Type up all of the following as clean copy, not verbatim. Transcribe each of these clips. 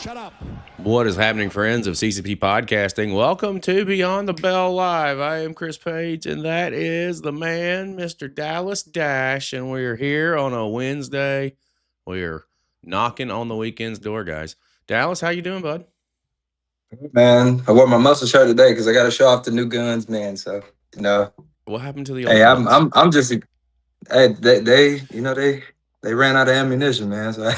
Shut up. What is happening, friends of CCP Podcasting? Welcome to Beyond the Bell Live. I am Chris Page, and that is the man, Mr. Dallas Dash, and we're here on a Wednesday. We're knocking on the weekend's door, guys. Dallas, how you doing, bud? Man, I wore my muscle shirt today because I got to show off the new guns, man. So What happened to the hey, old I'm ones? I'm I'm just hey they ran out of ammunition, man. So I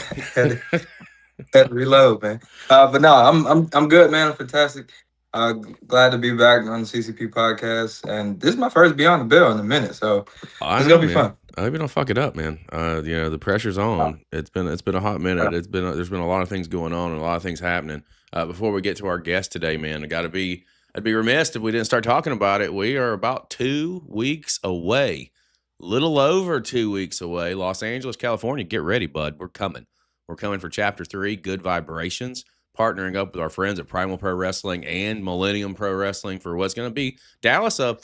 had to reload, man. But no, I'm good, man. I'm fantastic. Glad to be back on the CCP podcast, and this is my first Beyond the Bell in a minute, so I it's know, gonna be man. fun. I hope you don't fuck it up, man. The pressure's on. It's been a hot minute. There's been a lot of things going on and a lot of things happening. Before we get to our guest today, man, I'd be remiss if we didn't start talking about it. We are about 2 weeks away, little over 2 weeks away. Los Angeles, California, get ready, bud. We're coming. We're coming for Chapter 3, Good Vibrations, partnering up with our friends at Primal Pro Wrestling and Millennium Pro Wrestling for what's going to be Dallas a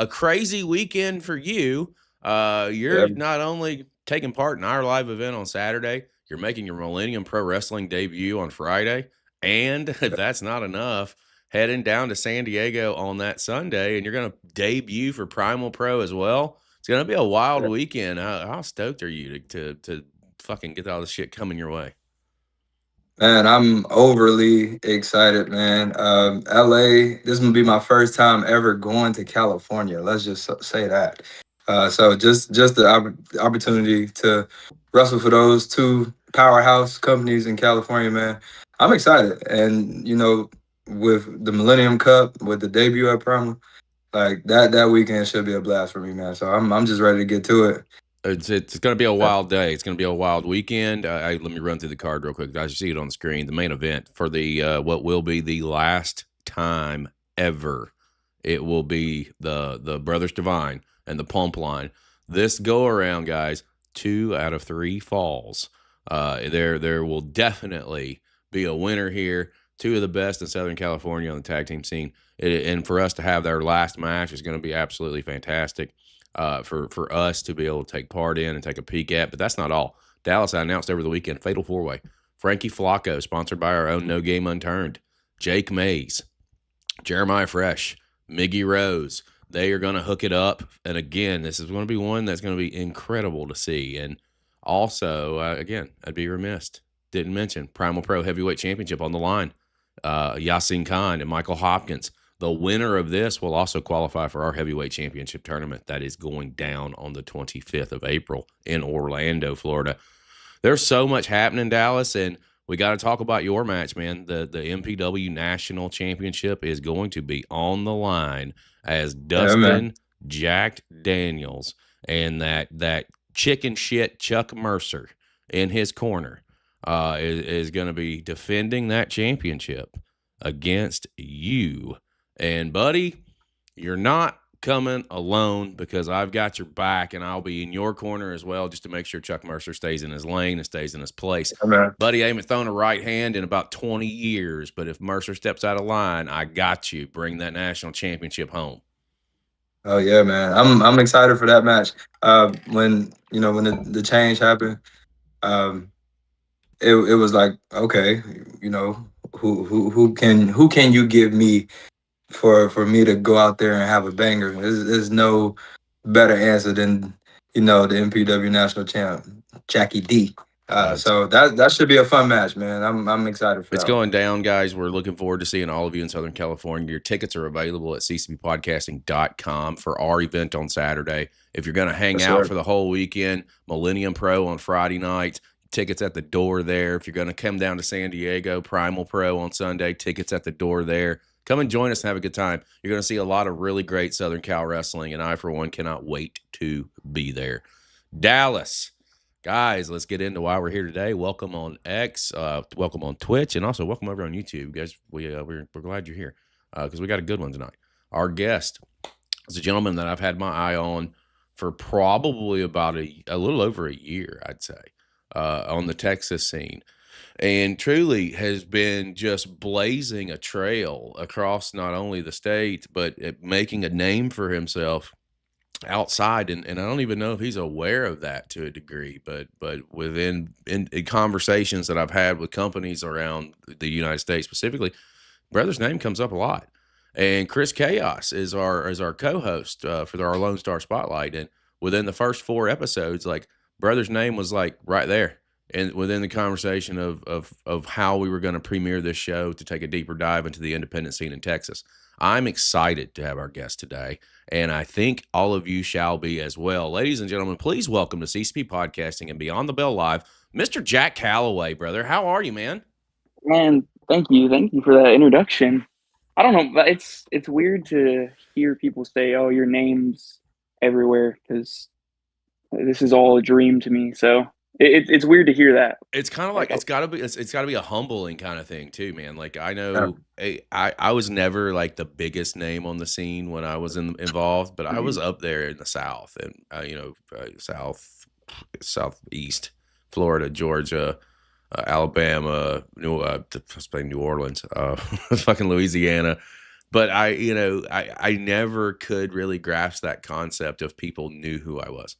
crazy weekend for you. Yeah, You're not only taking part in our live event on Saturday, you're making your Millennium Pro Wrestling debut on Friday. And if that's not enough, heading down to San Diego on that Sunday, and you're going to debut for Primal Pro as well. It's going to be a wild weekend. How stoked are you to fucking get all this shit coming your way? man, I'm overly excited, man. LA, this will be my first time ever going to California. Let's just say that. So just the opportunity to wrestle for those two powerhouse companies in California, man. I'm excited, and with the Millennium Cup, with the debut at Primal, like that weekend should be a blast for me, man. So I'm just ready to get to it. It's going to be a wild day. It's going to be a wild weekend. Let me run through the card real quick. Guys, you see it on the screen. The main event for the what will be the last time ever. It will be the Brothers Divine and the Pump Line. This go around, guys. 2 out of 3 falls. There will definitely be a winner here. 2 of the best in Southern California on the tag team scene, and for us to have their last match is going to be absolutely fantastic. For us to be able to take part in and take a peek at. But that's not all. Dallas, I announced over the weekend, Fatal 4-Way. Frankie Flacco, sponsored by our own No Game Unturned. Jake Mays, Jeremiah Fresh, Miggy Rose. They are going to hook it up. And again, this is going to be one that's going to be incredible to see. And also, again, I'd be remiss. Didn't mention Primal Pro Heavyweight Championship on the line. Yasin Khan and Michael Hopkins. The winner of this will also qualify for our heavyweight championship tournament that is going down on the 25th of April in Orlando, Florida. There's so much happening, Dallas, and we got to talk about your match, man. The MPW National Championship is going to be on the line as Yeah, man. Dustin Jack Daniels and that chicken shit Chuck Mercer in his corner is going to be defending that championship against you. And, buddy, you're not coming alone because I've got your back and I'll be in your corner as well just to make sure Chuck Mercer stays in his lane and stays in his place. Yeah, man. Buddy, I haven't thrown a right hand in about 20 years, but if Mercer steps out of line, I got you. Bring that national championship home. Oh yeah, man. I'm excited for that match. When the change happened, um, it was like, okay, who can you give me for me to go out there and have a banger? There's no better answer than the MPW national champ Jackie D. So that should be a fun match, man. I'm excited for It's that one. going down, guys. We're looking forward to seeing all of you in Southern California. Your tickets are available at ccppodcasting.com for our event on Saturday. If you're going to hang Yes, out sir. for the whole weekend, Millennium Pro on Friday night, tickets at the door there. If you're going to come down to San Diego, Primal Pro on Sunday, tickets at the door there. Come and join us and have a good time. You're going to see a lot of really great Southern Cal wrestling, and I, for one, cannot wait to be there. Dallas. Guys, let's get into why we're here today. Welcome on X, welcome on Twitch, and also welcome over on YouTube, guys. We're glad you're here because we got a good one tonight. Our guest is a gentleman that I've had my eye on for probably about a little over a year, I'd say, on the Texas scene, and truly has been just blazing a trail across not only the state but making a name for himself outside, and I don't even know if he's aware of that to a degree, but within in conversations that I've had with companies around the United States specifically, brother's name comes up a lot. And Chris Chaos is our co-host for our Lone Star Spotlight, and within the first 4 episodes, like brother's name was like right there, and within the conversation of how we were going to premiere this show to take a deeper dive into the independent scene in Texas. I'm excited to have our guest today, and I think all of you shall be as well. Ladies and gentlemen, please welcome to CCP Podcasting and Beyond the Bell Live, Mr. Jak Calloway, brother. How are you, man? Man, thank you for that introduction. I don't know, but it's weird to hear people say, "Oh, your name's everywhere," because this is all a dream to me. So it's weird to hear that. It's kind of like it's got to be a humbling kind of thing too, man. Like I Yeah. know I was never like the biggest name on the scene when I was involved, but I was up there in the South and Southeast Florida, Georgia, Alabama, New Orleans, fucking Louisiana. But I never could really grasp that concept of people knew who I was.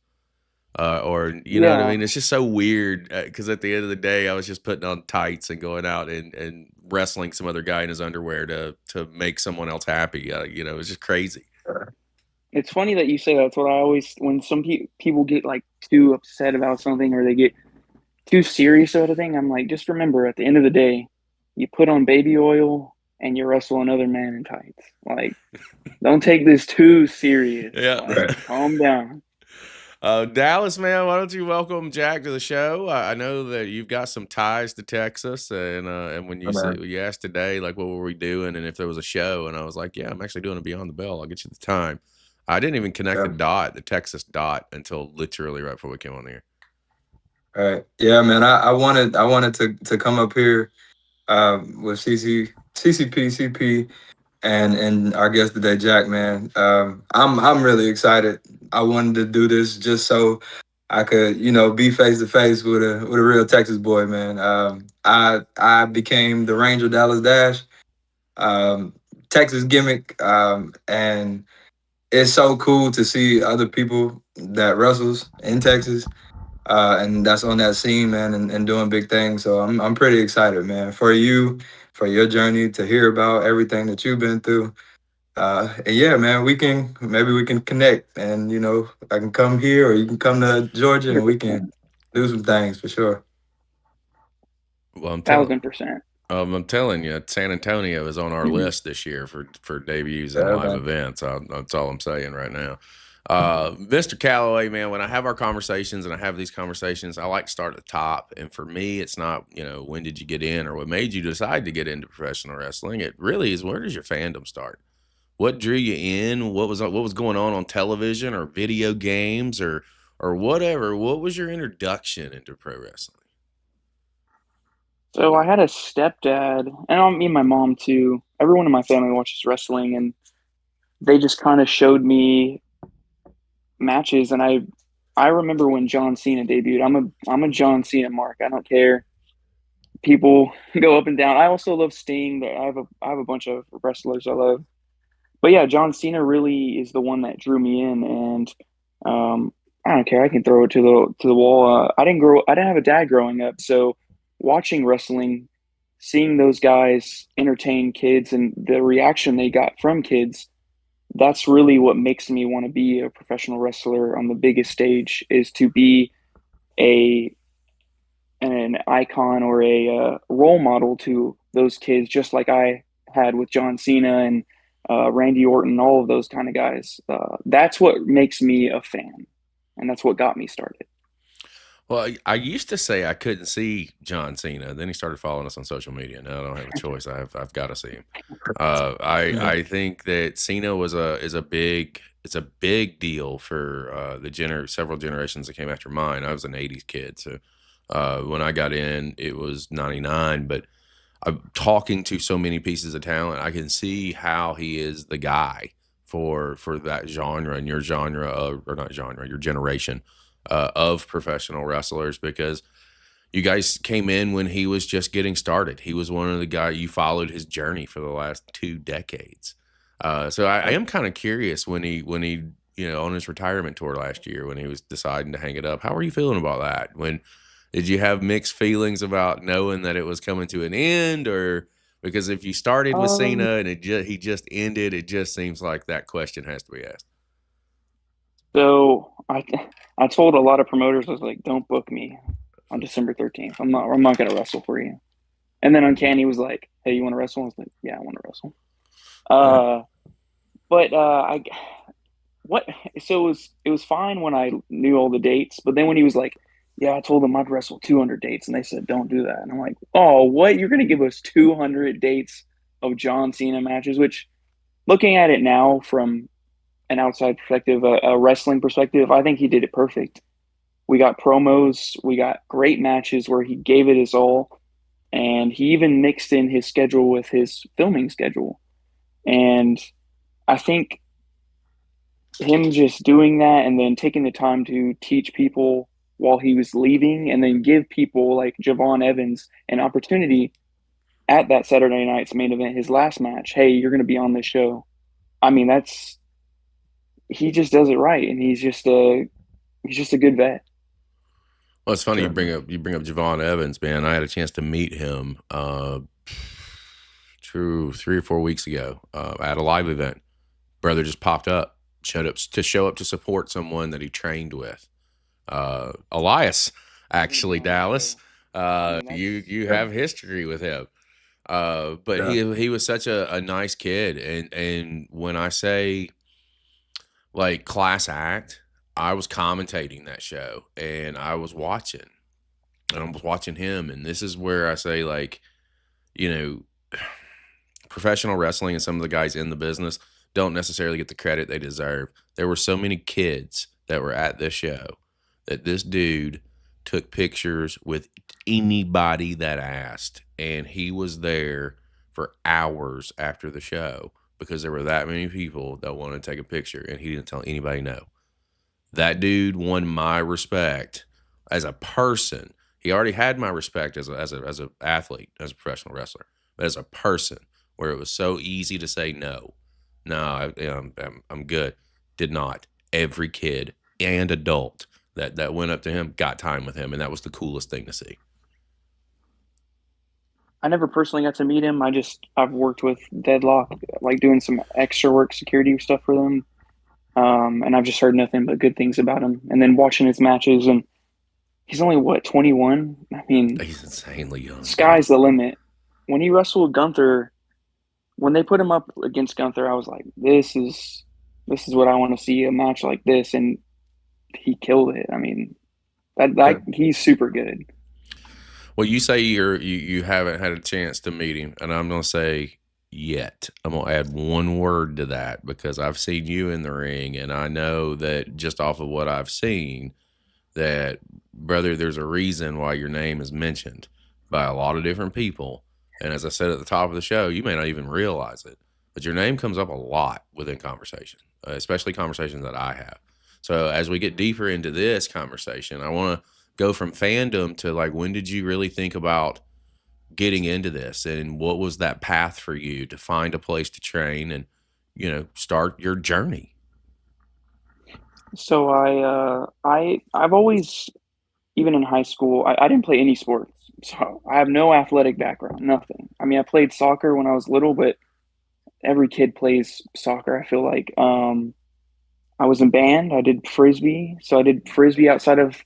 Or you know what I Yeah, mean? It's just so weird because at the end of the day, I was just putting on tights and going out and wrestling some other guy in his underwear to make someone else happy. It's just crazy. it's funny that you say that. That's what I always when some people get like too upset about something or they get too serious about a thing. I'm like, just remember, at the end of the day, you put on baby oil and you wrestle another man in tights. Like, don't take this too serious. Yeah. Like, calm down. Dallas, man, why don't you welcome Jak to the show? I know that you've got some ties to Texas, and when you asked today, like, what were we doing, and if there was a show, and I was like, yeah, I'm actually doing a Beyond the Bell. I'll get you the time. I didn't even connect the Texas dot, until literally right before we came on the air. All right. Yeah, man. I wanted to come up here with CCP, CP, and our guest today, Jak. Man, I'm really excited. I wanted to do this just so I could, be face to face with a real Texas boy, man. I became the Ranger Dallas Dash, Texas gimmick, and it's so cool to see other people that wrestles in Texas, and that's on that scene, man, and doing big things. So I'm pretty excited, man, for you, for your journey, to hear about everything that you've been through. And yeah, man, maybe we can connect, and I can come here or you can come to Georgia, and we can 100%. do some things for sure. Well, 1,000%. I'm telling you, San Antonio is on our list this year for debuts and Yeah, live man. events. That's all I'm saying right now. Mr. Calloway, man, when I have our conversations and I have these conversations, I like to start at the top. And for me, it's not, when did you get in or what made you decide to get into professional wrestling? It really is, where does your fandom start? What drew you in? What was going on television or video games or whatever? What was your introduction into pro wrestling? So I had a stepdad, and me and my mom too. Everyone in my family watches wrestling, and they just kind of showed me matches. And I remember when John Cena debuted. I'm a John Cena mark. I don't care. People go up and down. I also love Sting. I have a bunch of wrestlers I love. But yeah, John Cena really is the one that drew me in, and I don't care. I can throw it to the wall. I didn't have a dad growing up, so watching wrestling, seeing those guys entertain kids, and the reaction they got from kids, that's really what makes me want to be a professional wrestler on the biggest stage. Is to be a an icon or a role model to those kids, just like I had with John Cena and Randy Orton, all of those kind of guys. That's what makes me a fan, and that's what got me started. Well, I used to say I couldn't see John Cena. Then he started following us on social media. Now I don't have a choice. I've got to see him. I think that Cena is a big deal for several generations that came after mine. I was an '80s kid, so when I got in, it was '99. But I'm talking to so many pieces of talent. I can see how he is the guy for that genre and your genre or not genre, your generation of professional wrestlers, because you guys came in when he was just getting started. He was one of the guys you followed his journey for the last 2 decades. So I am kind of curious when he on his retirement tour last year when he was deciding to hang it up. How are you feeling about that? Did you have mixed feelings about knowing that it was coming to an end, or because if you started with Um, Cena and he just ended, it just seems like that question has to be asked. so I told a lot of promoters, I was like, don't book me on December 13th. I'm not gonna wrestle for you. And then Uncanny was like, hey, you want to wrestle? I was like, yeah, I want to wrestle. Yeah. Uh, but I what? So it was fine when I knew all the dates, but then when he was like, yeah, I told them I'd wrestle 200 dates, and they said don't do that, and I'm like, oh, what? You're gonna give us 200 dates of John Cena matches? Which, looking at it now from an outside perspective, a wrestling perspective, I think he did it perfect. We got promos, we got great matches where he gave it his all, and he even mixed in his schedule with his filming schedule. And I think him just doing that and then taking the time to teach people while he was leaving and then give people like Javon Evans an opportunity at that Saturday night's main event, his last match. Hey, you're going to be on this show. I mean, he just does it right, and he's just a good vet. Well, it's funny Definitely. you bring up Javon Evans, man. I had a chance to meet him true 3 or 4 weeks ago at a live event. Brother just popped up, show up to support someone that he trained with. Elias, He's going to be actually, on the Dallas. show. I mean, You Yeah. have history with him. But Yeah. he was such a nice kid, and when I say like class act, I was commentating that show and I was watching him, and this is where I say, like, you know, professional wrestling and some of the guys in the business don't necessarily get the credit they deserve. There were so many kids that were at this show that this dude took pictures with anybody that asked, and he was there for hours after the show because there were that many people that wanted to take a picture, and he didn't tell anybody no. That dude won my respect as a person. He already had my respect as a athlete, as a professional wrestler, but as a person, where it was so easy to say no, no, I'm good. Did not. Every kid and adult that went up to him got time with him, and that was the coolest thing to see. I never personally got to meet him. I've worked with Deadlock, like doing some extra work security stuff for them. And I've just heard nothing but good things about him. And then watching his matches, and he's only what, 21? I mean, He's insanely young, dude. sky's the limit. When he wrestled Gunther, when they put him up against Gunther, I was like, this is what I want to see, a match like this, and he killed it. I mean, that Yeah. he's super good. Well, you say you haven't had a chance to meet him, and I'm gonna say yet. I'm gonna add one word to that because I've seen you in the ring, and I know that just off of what I've seen, that brother, there's a reason why your name is mentioned by a lot of different people. And as I said at the top of the show, you may not even realize it, but your name comes up a lot within conversation, especially conversations that I have. So as we get deeper into this conversation, I want to go from fandom to, like, when did you really think about getting into this, and what was that path for you to find a place to train and start your journey? So I've always, even in high school, I didn't play any sports. So I have no athletic background, nothing. I mean, I played soccer when I was little, but every kid plays soccer, I feel like. I was in band. I did frisbee. So I did frisbee outside of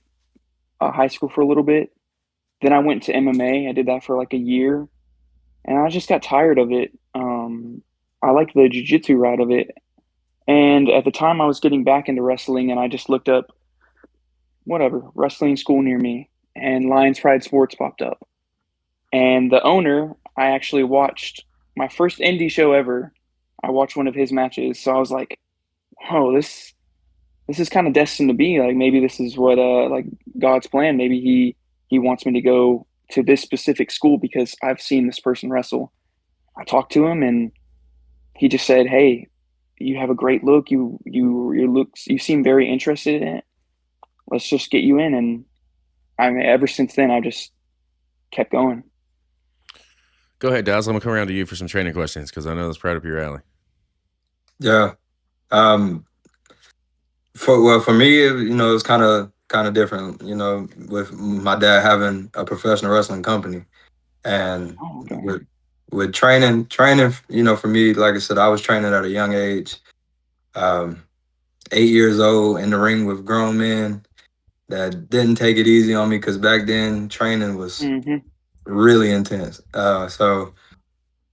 high school for a little bit. Then I went to MMA. I did that for like a year, and I just got tired of it. I liked the jiu-jitsu route of it. And at the time, I was getting back into wrestling, and I just looked up whatever wrestling school near me, and Lions Pride Sports popped up. And the owner, I actually watched my first indie show ever. I watched one of his matches, so I was like, "Oh, this is kind of destined to be like maybe this is what like God's plan. Maybe he wants me to go to this specific school because I've seen this person wrestle." I talked to him, and he just said, "Hey, you have a great look. You seem very interested in it. Let's just get you in." And I mean, ever since then, I just kept going. Go ahead, Daz. I'm gonna come around to you for some training questions because I know that's right up your alley. Yeah. Um, For me, it was kind of different. With my dad having a professional wrestling company, and Oh, okay. with training. For me, like I said, I was training at a young age. Um, 8 years old in the ring with grown men that didn't take it easy on me because back then training was Mm-hmm. really intense. So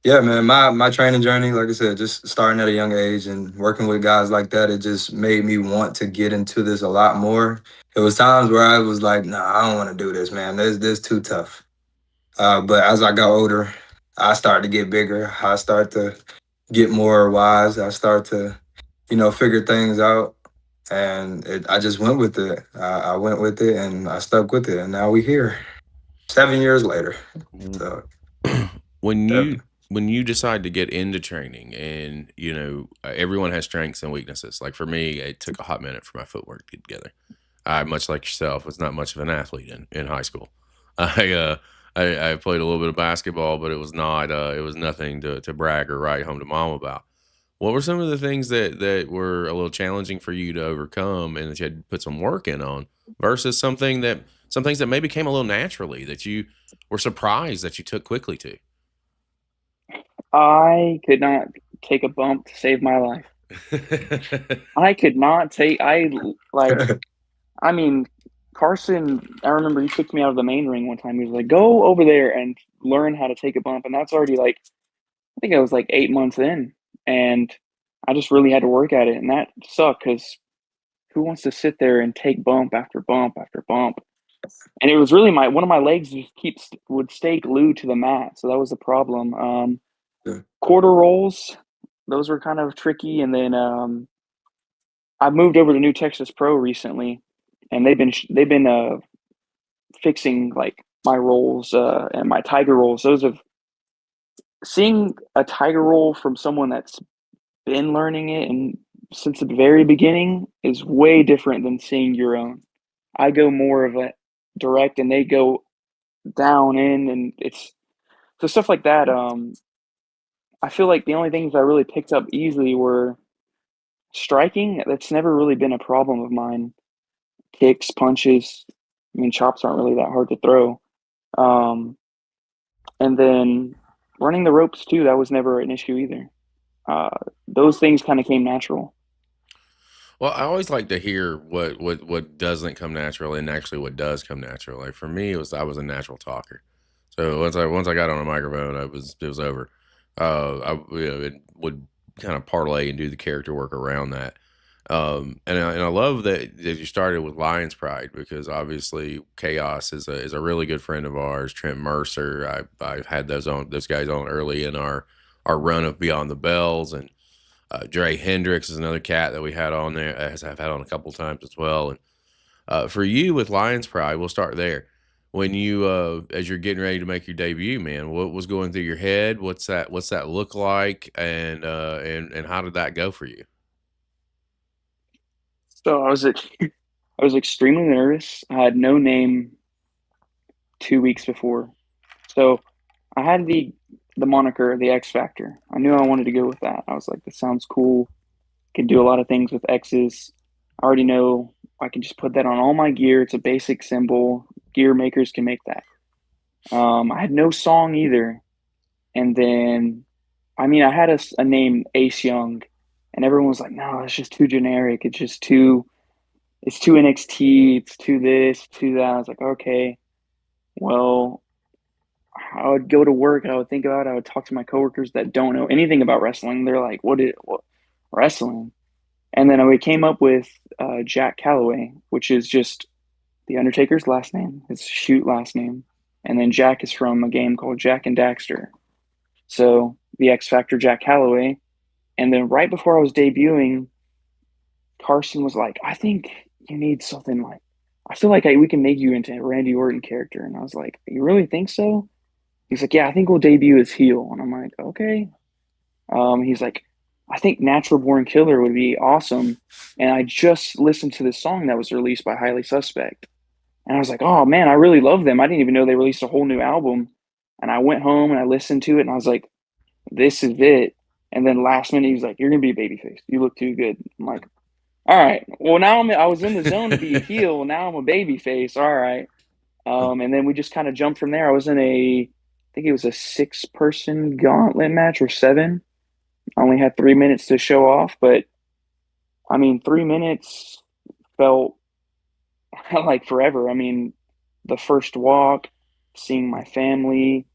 yeah, man, my training journey, like I said, just starting at a young age and working with guys like that, it just made me want to get into this a lot more. There was times where I was like, nah, I don't want to do this, man. This too tough. But as I got older, I started to get bigger. I started to get more wise. I started to, figure things out. And I just went with it. I went with it and I stuck with it. And now we here 7 years later. So, when you definitely. when you decide to get into training, and everyone has strengths and weaknesses. Like for me, it took a hot minute for my footwork to get together. I, much like yourself, was not much of an athlete in high school. I uh I played a little bit of basketball, but it was nothing to brag or write home to mom about. What were some of the things that were a little challenging for you to overcome and that you had to put some work in on versus some things that maybe came a little naturally that you were surprised that you took quickly to? I could not take a bump to save my life. I could not take. I mean, Carson. I remember he kicked me out of the main ring one time. He was like, "Go over there and learn how to take a bump," and that's already like I think I was like 8 months in, and I just really had to work at it, and that sucked because who wants to sit there and take bump after bump after bump? And it was really my one of my legs just would stay glued to the mat, so that was the problem. Yeah. Quarter rolls, those were kind of tricky, and then I moved over to New Texas Pro recently, and they've been fixing like my rolls and my tiger rolls. Those have seeing a tiger roll from someone that's been learning it and since the very beginning is way different than seeing your own. I go more of a direct, and they go down in, and it's so stuff like that. I feel like the only things I really picked up easily were striking. That's never really been a problem of mine. Kicks, punches. I mean, chops aren't really that hard to throw. Um, and then running the ropes too. That was never an issue either. Uh, those things kind of came natural. Well, I always like to hear what doesn't come natural and actually what does come natural. Like for me, I was a natural talker. So once I got on a microphone, it was over. It would kind of parlay and do the character work around that. And I love that you started with Lion's Pride because obviously Chaos is a really good friend of ours. Trent Mercer, I've had those guys on early in our run of Beyond the Bells, and Dre Hendricks is another cat that we had on there, as I've had on a couple times as well. And for you with Lion's Pride, we'll start there. When you, as you're getting ready to make your debut, man, what was going through your head? What's that look like? And how did that go for you? So I was extremely nervous. I had no name 2 weeks before. So I had the moniker, the X Factor. I knew I wanted to go with that. I was like, this sounds cool. Can do a lot of things with X's. I already know I can just put that on all my gear. It's a basic symbol. Gear makers can make that. I had no song either. And then, I mean, I had a name Ace Young, and everyone was like, no, it's just too generic. It's too NXT. It's too this, too that. I was like, okay, well, I would go to work. I would think about it. I would talk to my coworkers that don't know anything about wrestling. They're like, what wrestling? And then we came up with Jak Calloway, which is just the Undertaker's last name, his shoot last name. And then Jack is from a game called Jack and Daxter. So the X Factor, Jak Calloway. And then right before I was debuting, Carson was like, I think you need something like, I feel like we can make you into a Randy Orton character. And I was like, you really think so? He's like, yeah, I think we'll debut as heel. And I'm like, okay. He's like, I think Natural Born Killer would be awesome. And I just listened to this song that was released by Highly Suspect. And I was like, oh man, I really love them. I didn't even know they released a whole new album. And I went home and I listened to it and I was like, this is it. And then last minute, he was like, you're going to be a babyface. You look too good. I'm like, All right. Well, now I was in the zone to be a heel. Now I'm a baby face. All right. And then we just kind of jumped from there. I was in I think it was a 6-person gauntlet match or 7. I only had 3 minutes to show off, but I mean, 3 minutes felt like forever. I mean, the first walk, seeing my family,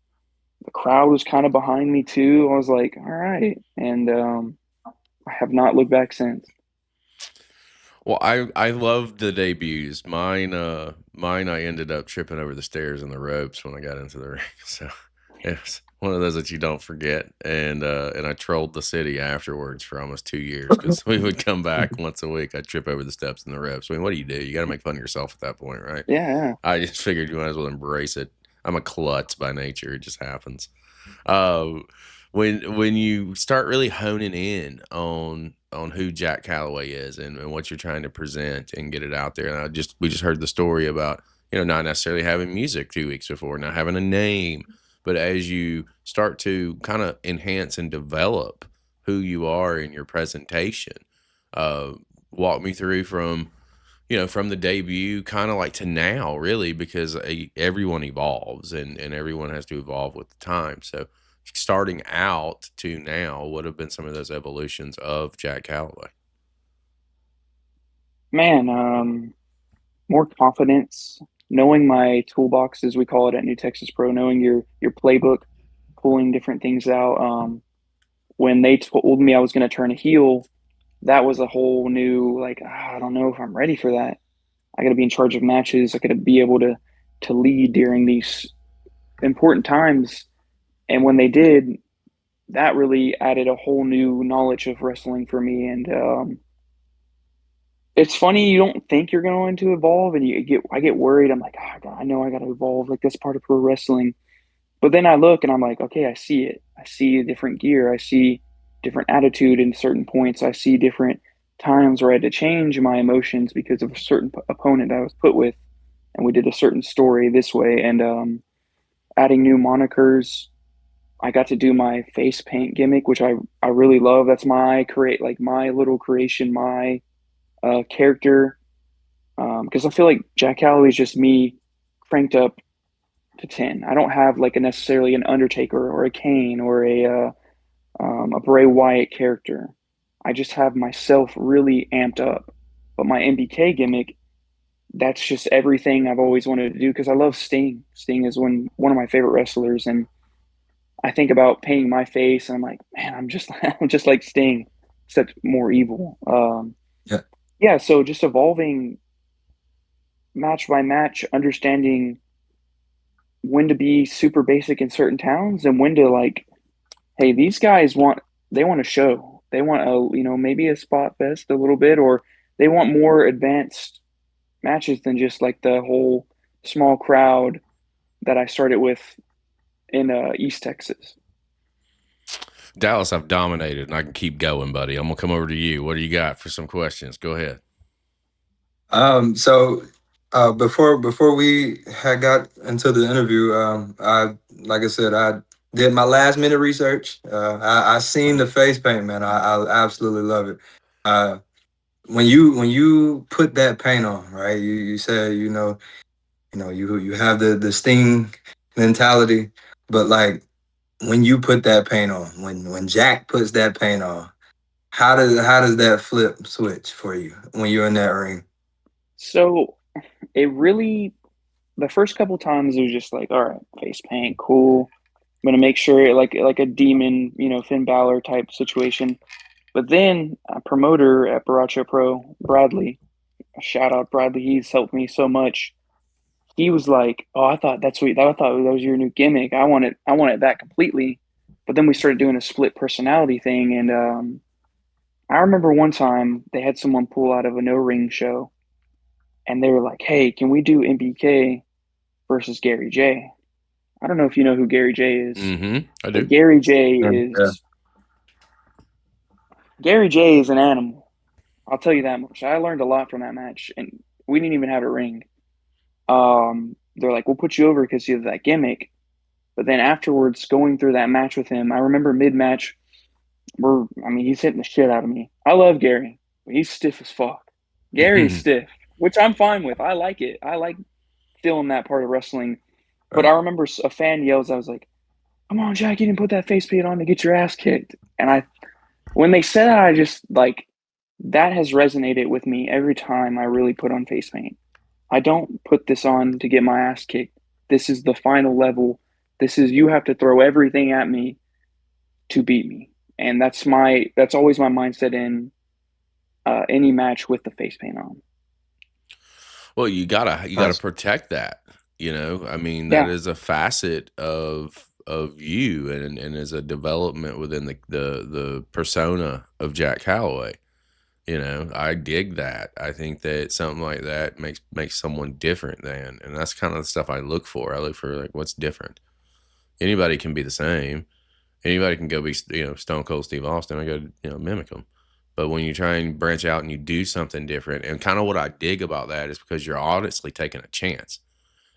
the crowd was kind of behind me too. I was like, all right. And I have not looked back since. Well, I love the debuts. Mine I ended up tripping over the stairs and the ropes when I got into the ring. So it's one of those that you don't forget. And I trolled the city afterwards for almost 2 years because we would come back once a week. I'd trip over the steps and the ropes. I mean, what do? You got to make fun of yourself at that point, right? Yeah, yeah. I just figured you might as well embrace it. I'm a klutz by nature. It just happens. Uh, when you start really honing in on who Jak Calloway is and what you're trying to present and get it out there. And we just heard the story about, not necessarily having music 2 weeks before, not having a name, but as you start to kind of enhance and develop who you are in your presentation, uh, walk me through from the debut kind of like to now, really, because everyone evolves and everyone has to evolve with the time. So starting out to now, what have been some of those evolutions of Jak Calloway? Man, more confidence, knowing my toolbox, as we call it at New Texas Pro, knowing your playbook, pulling different things out. When they told me I was going to turn a heel, that was a whole new like, I don't know if I'm ready for that. I got to be in charge of matches. I got to be able to lead during these important times. And when they did, that really added a whole new knowledge of wrestling for me. And it's funny, you don't think you're going to evolve, and I get worried. I'm like, oh, God, I know I got to evolve. Like that's part of pro wrestling. But then I look and I'm like, okay, I see it. I see a different gear. I see different attitude in certain points. I see different times where I had to change my emotions because of a certain opponent I was put with, and we did a certain story this way. And adding new monikers, I got to do my face paint gimmick, which I really love. That's my little creation, my character. Because I feel like Jak Calloway is just me cranked up to 10. I don't have like a necessarily an Undertaker or a Kane or a Bray Wyatt character. I just have myself really amped up. But my MBK gimmick, that's just everything I've always wanted to do because I love Sting. Sting is one of my favorite wrestlers, and I think about painting my face, and I'm like, man, I'm just I'm just like Sting, except more evil. Yeah. Yeah, so just evolving match by match, understanding when to be super basic in certain towns and when to like, hey, these guys they want a show. They want maybe a spot fest a little bit, or they want more advanced matches than just like the whole small crowd that I started with in East Texas. Dallas, I've dominated, and I can keep going, buddy. I'm gonna come over to you. What do you got for some questions? Go ahead. So before we had got into the interview, I like I said, I did my last minute research. I seen the face paint, man. I absolutely love it. Uh, when you put that paint on, right? You said you have the Sting mentality, but like when you put that paint on, when Jak puts that paint on, how does that flip switch for you when you're in that ring? So it really, the first couple times it was just like, all right, face paint, cool. I'm gonna make sure like a demon, Finn Balor type situation. But then a promoter at Baracho Pro, Bradley, shout out Bradley, he's helped me so much. He was like, "Oh, I thought that's what I thought that was your new gimmick. I wanted that completely." But then we started doing a split personality thing, and I remember one time they had someone pull out of a no ring show, and they were like, "Hey, can we do MBK versus Gary J?" I don't know if you know who Gary J is, I but do. Yeah. Gary J is an animal. I'll tell you that much. I learned a lot from that match, and we didn't even have a ring. They're like, "We'll put you over because you have that gimmick." But then afterwards, going through that match with him, I remember mid match, he's hitting the shit out of me. I love Gary. He's stiff as fuck. Gary's stiff, which I'm fine with. I like it. I like feeling that part of wrestling. But I Right. remember a fan yells, I was like, "Come on, Jack, you didn't put that face paint on to get your ass kicked." And when they said that, I just like that has resonated with me every time I really put on face paint. I don't put this on to get my ass kicked. This is the final level. This is you have to throw everything at me to beat me. And that's always my mindset in any match with the face paint on. Well, you gotta That's protect that. I mean, that Yeah. is a facet of you, and is a development within the persona of Jak Calloway. I dig that. I think that something like that makes someone different and that's kind of the stuff I look for. I look for like what's different. Anybody can be the same. Anybody can go be Stone Cold Steve Austin. I go mimic them. But when you try and branch out and you do something different, and kind of what I dig about that is because you're honestly taking a chance.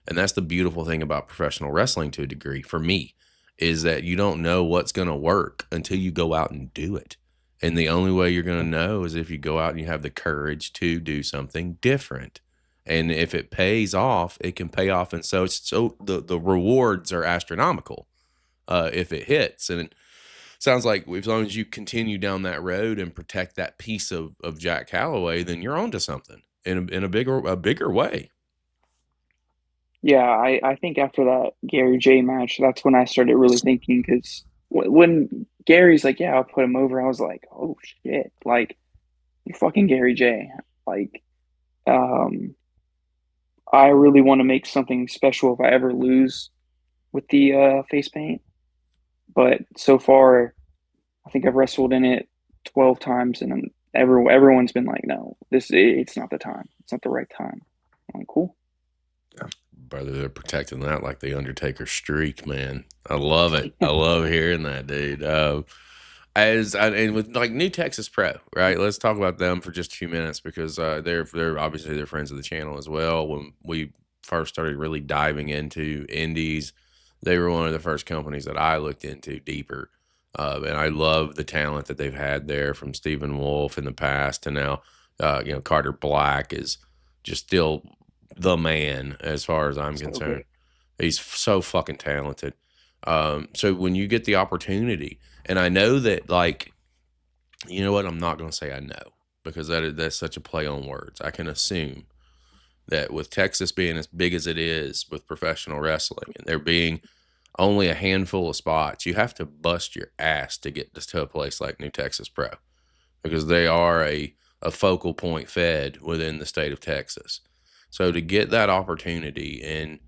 And that's the beautiful thing about professional wrestling to a degree for me, is that you don't know what's going to work until you go out and do it. And the only way you're going to know is if you go out and you have the courage to do something different. And if it pays off, it can pay off. And so the rewards are astronomical if it hits. And it sounds like as long as you continue down that road and protect that piece of Jak Calloway, then you're onto something in a bigger way. Yeah, I think after that Gary J match, that's when I started really thinking because when Gary's like, yeah, I'll put him over, I was like, oh shit, like you fucking Gary J. Like, um, I really want to make something special if I ever lose with the face paint. But so far, I think I've wrestled in it 12 times, and everyone's been like, no, it's not the time, it's not the right time. I'm like, cool. Brother, they're protecting that like the Undertaker streak, man. I love it. I love hearing that, dude. And with like New Texas Pro, right? Let's talk about them for just a few minutes because they're obviously they're friends of the channel as well. When we first started really diving into indies, they were one of the first companies that I looked into deeper. And I love the talent that they've had there, from Stephen Wolf in the past to now. Carter Blaq is just still the man as far as I'm So concerned. good. He's so fucking talented. So when you get the opportunity, and I know that, like, you know what, I'm not going to say I know because that's such a play on words. I can assume that with Texas being as big as it is with professional wrestling, and there being only a handful of spots, you have to bust your ass to get to a place like New Texas Pro because they are a focal point fed within the state of Texas. So to get that opportunity and,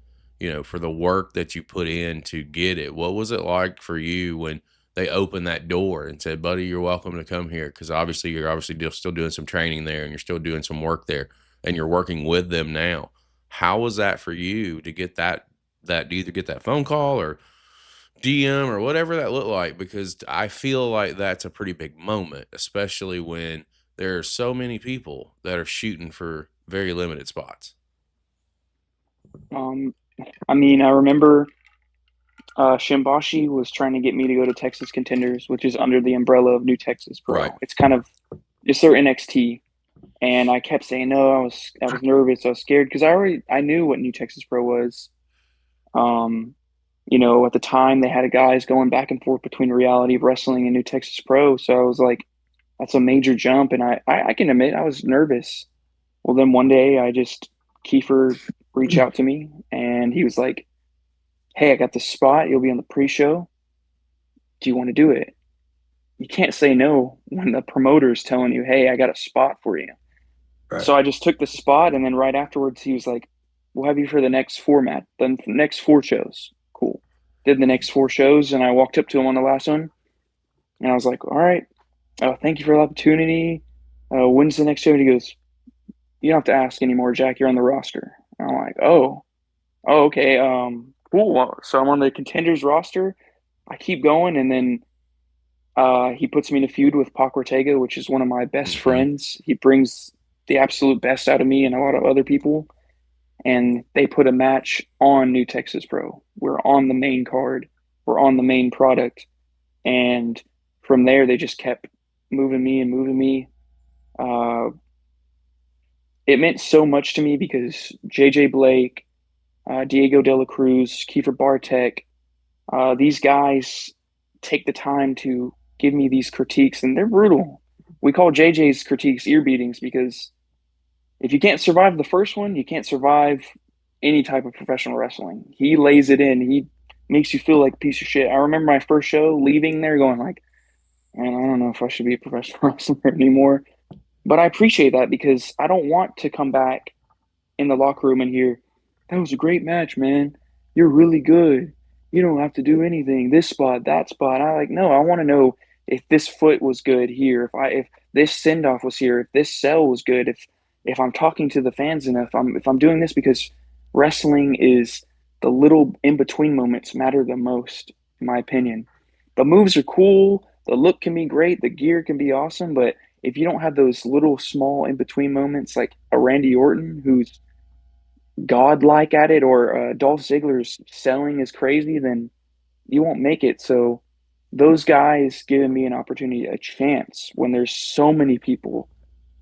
for the work that you put in to get it, what was it like for you when they opened that door and said, buddy, you're welcome to come here? Because obviously you're still doing some training there and you're still doing some work there and you're working with them now. How was that for you to get that to either get that phone call or DM or whatever that looked like? Because I feel like that's a pretty big moment, especially when there are so many people that are shooting for very limited spots. Um, I mean, I remember Shimbashi was trying to get me to go to Texas Contenders, which is under the umbrella of New Texas Right. Pro. It's their NXT, and I kept saying no. I was nervous. I was scared because I knew what New Texas Pro was. Um, at the time they had guys going back and forth between reality of wrestling and New Texas Pro, so I was like, that's a major jump, and I can admit I was nervous. Well, then one day Kiefer reached out to me, and he was like, hey, I got this spot. You'll be on the pre-show. Do you want to do it? You can't say no when the promoter's telling you, hey, I got a spot for you. right. So I just took the spot, and then right afterwards, he was like, we'll have you for the next the next 4 shows. Cool. Did the next 4 shows, and I walked up to him on the last one, and I was like, all right, thank you for the opportunity. When's the next show? And he goes, you don't have to ask anymore, Jack. You're on the roster. And I'm like, oh, okay. Cool. Well, so I'm on the Contenders roster. I keep going, and then he puts me in a feud with Pac Ortega, which is one of my best Mm-hmm. friends. He brings the absolute best out of me and a lot of other people. And they put a match on New Texas Pro. We're on the main card. We're on the main product. And from there, they just kept moving me and moving me. Uh, it meant so much to me because JJ Blake, Diego De La Cruz, Kiefer Bartek, these guys take the time to give me these critiques, and they're brutal. We call JJ's critiques ear beatings because if you can't survive the first one, you can't survive any type of professional wrestling. He lays it in. He makes you feel like a piece of shit. I remember my first show leaving there going like, man, I don't know if I should be a professional wrestler anymore. But I appreciate that because I don't want to come back in the locker room and hear, that was a great match, man. You're really good. You don't have to do anything. This spot, that spot. No, I want to know if this foot was good here, if this send off was here, if this sell was good, if I'm talking to the fans enough, if I'm doing this because wrestling is the little in between moments matter the most, in my opinion. The moves are cool, the look can be great, the gear can be awesome, but if you don't have those little small in between moments like a Randy Orton who's godlike at it, or Dolph Ziggler's selling is crazy, then you won't make it. So those guys giving me an opportunity, a chance when there's so many people,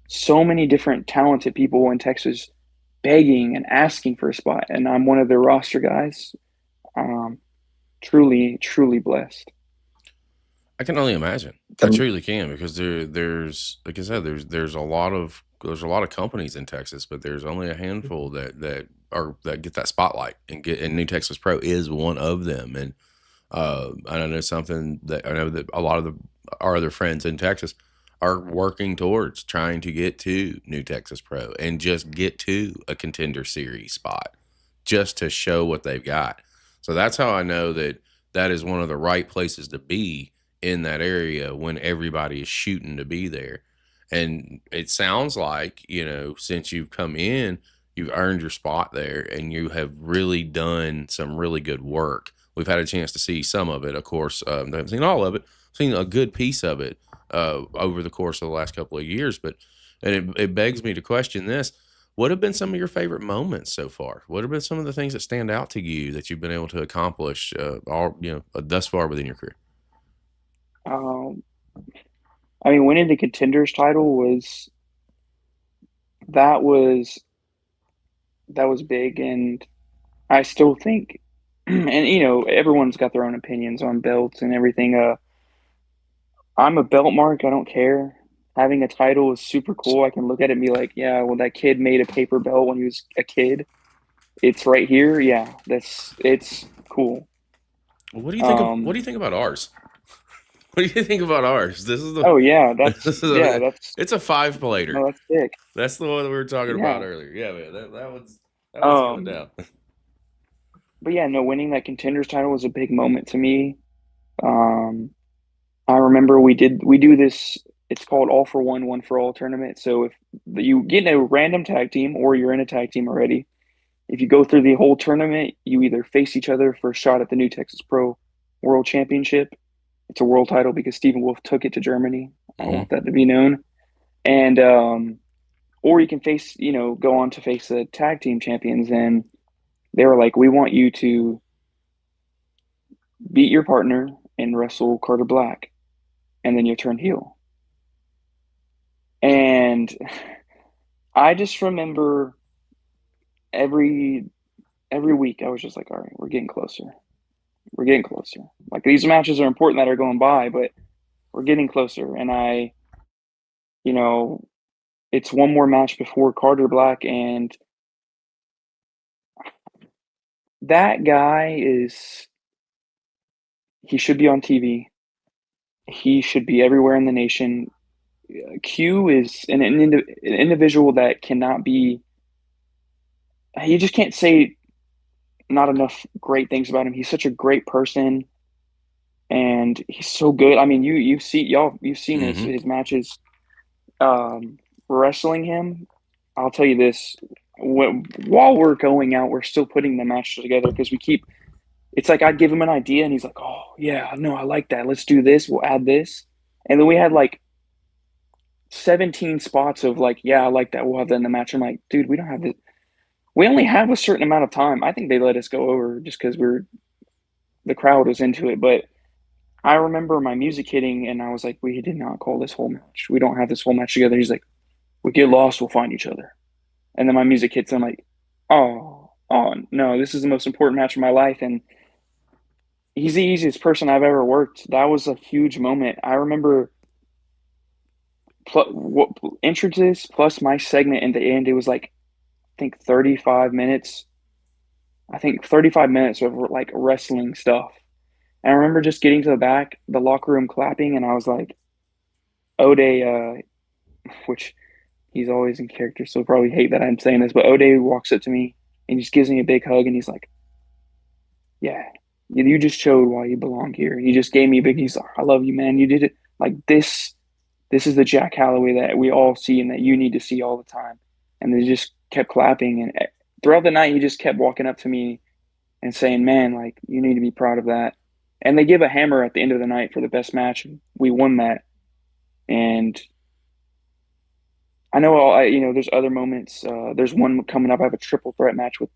so many different talented people in Texas begging and asking for a spot, and I'm one of their roster guys. Um, truly, truly blessed. I can only imagine. I truly can because there's like I said, there's a lot of companies in Texas, but there's only a handful that get that spotlight and New Texas Pro is one of them. And I know something that I know that a lot of our other friends in Texas are working towards trying to get to New Texas Pro and just get to a contender series spot just to show what they've got. So that's how I know that is one of the right places to be in that area when everybody is shooting to be there. And it sounds like, since you've come in, you've earned your spot there and you have really done some really good work. We've had a chance to see some of it, of course. I haven't seen all of it. I've seen a good piece of it over the course of the last couple of years. And it begs me to question this. What have been some of your favorite moments so far? What have been some of the things that stand out to you that you've been able to accomplish thus far within your career? Winning the contenders title that was that was big, and I still think, and everyone's got their own opinions on belts and everything. I'm a belt mark. I don't care. Having a title is super cool. I can look at it and be like, yeah, well, that kid made a paper belt when he was a kid. It's right here. Yeah, it's cool. What do you think what do you think about ours? What do you think about ours? This is the Oh yeah, it's a 5-plater. no, that's sick. That's the one that we were talking Yeah. about earlier. Yeah, man, that one's going down. But yeah, no, winning that contenders title was a big moment to me. I remember we do this. It's called All for One, One for All tournament. So if you get in a random tag team or you're in a tag team already, if you go through the whole tournament, you either face each other for a shot at the New Texas Pro World Championship. It's a world title because Stephen Wolf took it to Germany. I want that to be known. And or you can go on to face the tag team champions, and they were like, we want you to beat your partner and wrestle Carter Blaq, and then you turn heel. And I just remember every week I was just like, all right, we're getting closer. We're getting closer. Like, these matches are important that are going by, but we're getting closer. And it's one more match before Carter Blaq, and that guy he should be on TV. He should be everywhere in the nation. Q is an individual that cannot be. You just can't say not enough great things about him. He's such a great person, and he's so good. I mean, you've seen his matches. Wrestling him, I'll tell you this: while we're going out, we're still putting the match together because we keep. It's like I'd give him an idea, and he's like, "Oh yeah, no, I like that. Let's do this. We'll add this." And then we had like 17 spots of like, "Yeah, I like that. We'll have that in the match." I'm like, "Dude, we don't have this. We only have a certain amount of time." I think they let us go over just because the crowd was into it. But I remember my music hitting, and I was like, "We did not call this whole match. We don't have this whole match together." He's like, We get lost, we'll find each other. And then my music hits, and I'm like, oh no, this is the most important match of my life. And he's the easiest person I've ever worked. That was a huge moment. I remember entrances plus my segment in the end. It was like, I think 35 minutes. I think 35 minutes of like wrestling stuff. And I remember just getting to the back, the locker room clapping, and I was like, Ode, which he's always in character, so he'll probably hate that I'm saying this, but Ode walks up to me and just gives me a big hug, and he's like, yeah, you just showed why you belong here. He just gave me a big, he's like, I love you, man. You did it. Like this is the Jak Calloway that we all see and that you need to see all the time. And they just kept clapping. And throughout the night, he just kept walking up to me and saying, man, like, you need to be proud of that. And they give a hammer at the end of the night for the best match. We won that. And I know, there's other moments. There's one coming up. I have a triple threat match with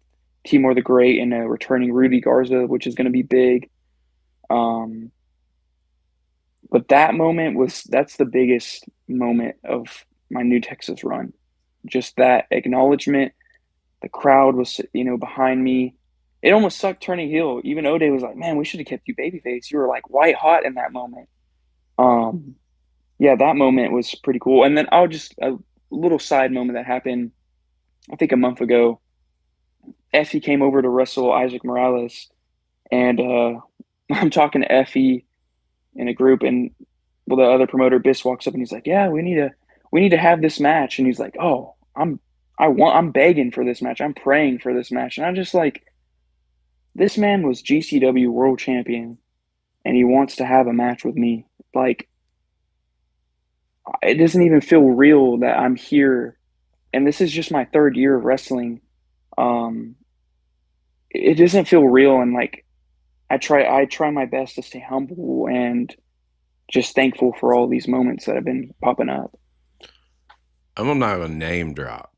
Timur the Great and a returning Rudy Garza, which is going to be big. But that's the biggest moment of my New Texas run. Just that acknowledgement. The crowd was, behind me. It almost sucked turning heel. Even Ode was like, man, we should have kept you babyface. You were like white hot in that moment. Yeah, that moment was pretty cool. And then a little side moment that happened, I think a month ago. Effie came over to wrestle Isaac Morales, and I'm talking to Effie in a group, and the other promoter Biss walks up and he's like, yeah, we need to have this match. And he's like, oh, I'm begging for this match. I'm praying for this match. And I'm just like, this man was GCW world champion and he wants to have a match with me. Like, it doesn't even feel real that I'm here. And this is just my third year of wrestling. It doesn't feel real. And like, I try my best to stay humble and just thankful for all these moments that have been popping up. I'm not going to name drop,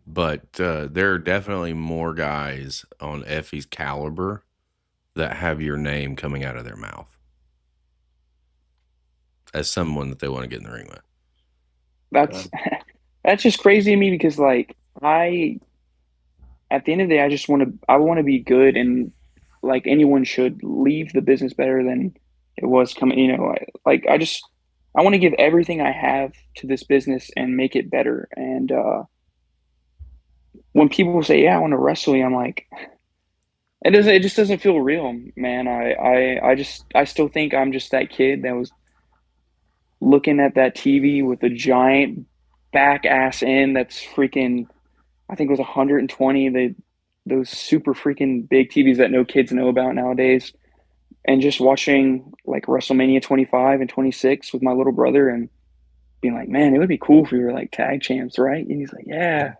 but there are definitely more guys on Effie's caliber that have your name coming out of their mouth as someone that they want to get in the ring with. That's just crazy to me because like at the end of the day, I want to be good, and like anyone should leave the business better than it was coming. I want to give everything I have to this business and make it better. And when people say, "Yeah, I want to wrestle you," I'm like, it just doesn't feel real, man. I still think I'm just that kid that was looking at that TV with a giant back ass end that's freaking, I think it was 120. Those super freaking big TVs that no kids know about nowadays, and just watching like WrestleMania 25 and 26 with my little brother and being like, man, it would be cool if we were like tag champs, right? And he's like, yeah.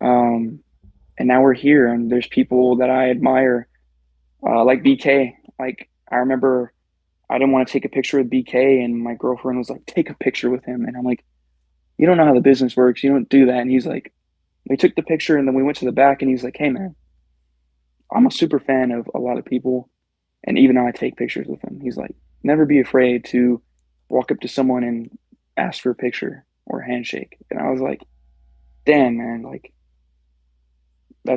And now we're here, and there's people that I admire, like BK. Like, I remember I didn't want to take a picture with BK, and my girlfriend was like, take a picture with him. And I'm like, you don't know how the business works. You don't do that. And he's like, we took the picture, and then we went to the back, and he's like, hey, man, I'm a super fan of a lot of people, and even I take pictures with them. He's like, never be afraid to walk up to someone and ask for a picture or a handshake. And I was like, damn, man, like,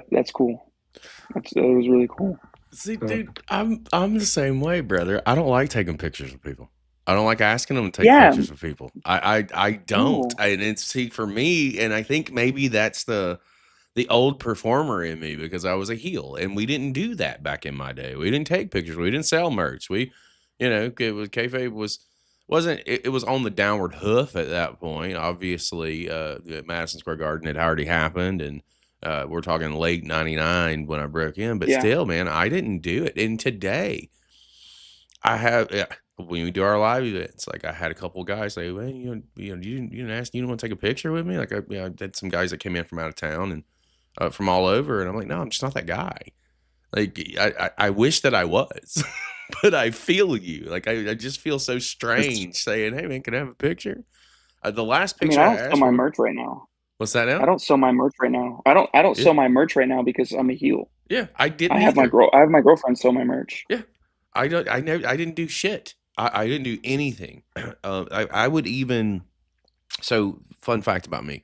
that's cool. That was really cool. See, dude, I'm the same way, brother. I don't like taking pictures with people. I don't like asking them to take pictures with people. I don't. No. And it's, for me, and I think maybe that's the old performer in me, because I was a heel, and we didn't do that back in my day. We didn't take pictures. We didn't sell merch. It was kayfabe wasn't it was on the downward hoof at that point. Obviously, Madison Square Garden had already happened, and we're talking late '99 when I broke in. But still, man, I didn't do it. And today, I have. When we do our live events, like I had a couple guys say, "Well, you didn't ask, you don't want to take a picture with me?" Like I had some guys that came in from out of town and from all over, and I'm like, no, I'm just not that guy. Like I wish that I was, but I feel you. Like I just feel so strange saying, "Hey, man, can I have a picture?" The last picture I don't sell my merch right now. What's that now? I don't sell my merch right now. I don't sell my merch right now because I'm a heel. Yeah, I didn't. I have my girlfriend sell my merch. Yeah, I didn't do shit. I didn't do anything. I would even So, fun fact about me.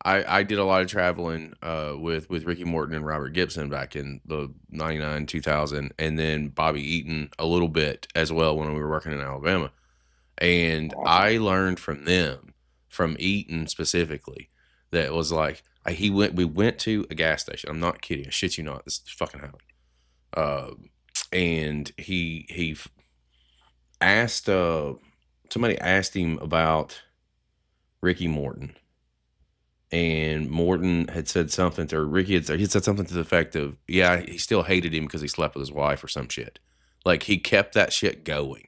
I did a lot of traveling with Ricky Morton and Robert Gibson back in the 99, 2000, and then Bobby Eaton a little bit as well when we were working in Alabama. And I Awesome. learned from them, from Eaton specifically, that was like, we went to a gas station. I'm not kidding. I shit you not. This fucking happened. Uh, and he asked, somebody asked him about Ricky Morton, and Morton had said something to, or Ricky he said something to the effect of, yeah, he still hated him because he slept with his wife or some shit. Like, he kept that shit going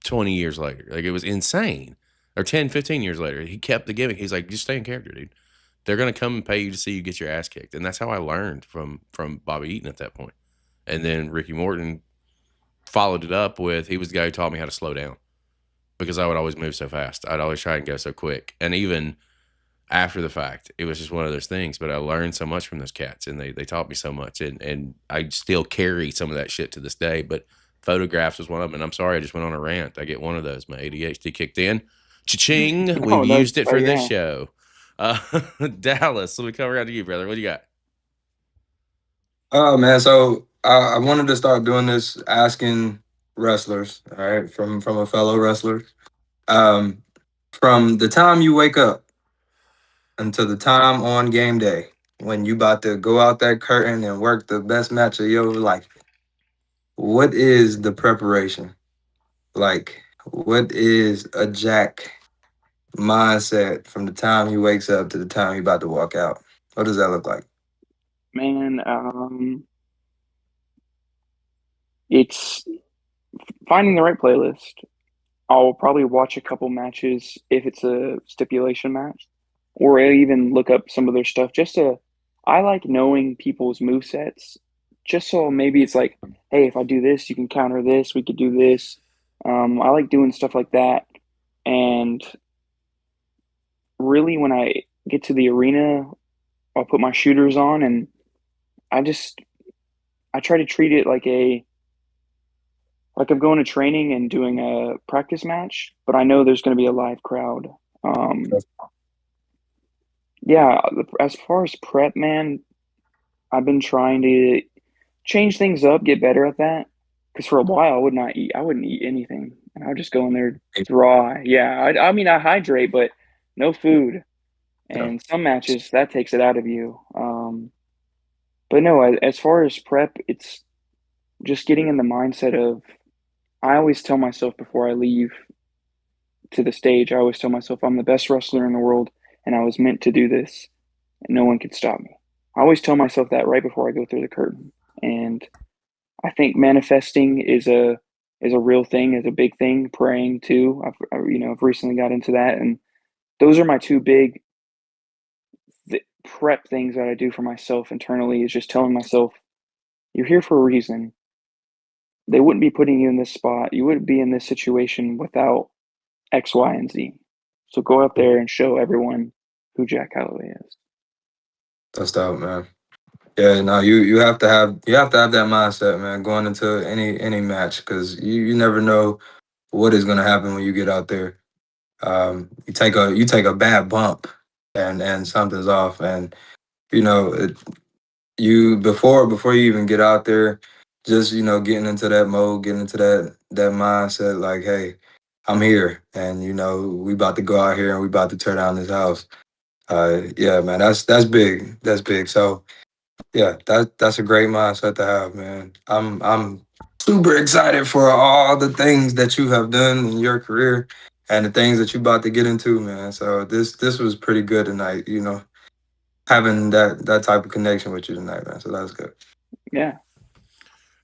20 years later. Like, it was insane. Or 10, 15 years later, he kept the gimmick. He's like, just stay in character, dude. They're going to come and pay you to see you get your ass kicked. And that's how I learned from Bobby Eaton at that point. And then Ricky Morton followed it up with, he was the guy who taught me how to slow down because I would always move so fast. I'd always try and go so quick. And even after the fact, it was just one of those things. But I learned so much from those cats, and they taught me so much. And I still carry some of that shit to this day. But photographs was one of them. And I'm sorry, I just went on a rant. I get one of those. My ADHD kicked in. Cha-ching. We've No, used that's it for this yeah. show. Dallas, let me come around to you, brother. What do you got? Oh man, so I wanted to start doing this, asking wrestlers, all right, from a fellow wrestler. Um, from the time you wake up until the time on game day, when you about to go out that curtain and work the best match of your life, what is the preparation? Like, what is a Jack mindset from the time he wakes up to the time he about to walk out? What does that look like? Man, it's finding the right playlist. I'll probably watch a couple matches if it's a stipulation match, or I'll even look up some of their stuff just to. I like knowing people's move sets, just so maybe it's like, hey, if I do this, you can counter this. We could do this. I like doing stuff like that, and really, when I get to the arena, I'll put my shooters on, and I just I try to treat it like I'm going to training and doing a practice match, but I know there's going to be a live crowd. Um, yeah, as far as prep, man, I've been trying to change things up, get better at that. Because for a while, I wouldn't eat anything, and I would just go in there dry. Yeah, I mean, I hydrate, but no food. Yeah, And some matches that takes it out of you. But no, as far as prep, it's just getting in the mindset of. I always tell myself before I leave to the stage, I always tell myself I'm the best wrestler in the world and I was meant to do this and no one could stop me. I always tell myself that right before I go through the curtain. And I think manifesting is a real thing, is a big thing. Praying too. I've recently got into that, and those are my two big prep things that I do for myself internally. Is just telling myself you're here for a reason. They wouldn't be putting you in this spot. You wouldn't be in this situation without X, Y, and Z. So go out there and show everyone who Jak Calloway is. that's dope, man. Yeah, no, you have to have that mindset, man, going into any match, because you never know what is gonna happen when you get out there. You take a bad bump, and something's off, and you know it, you before you even get out there, just getting into that mode, getting into that mindset, like, hey, I'm here, and we about to go out here and we about to tear down this house. Yeah, man, that's big. That's big. So yeah, that's a great mindset to have, man. I'm super excited for all the things that you have done in your career and the things that you about to get into, man. So this was pretty good tonight, having that type of connection with you tonight, man. So that's good. Yeah,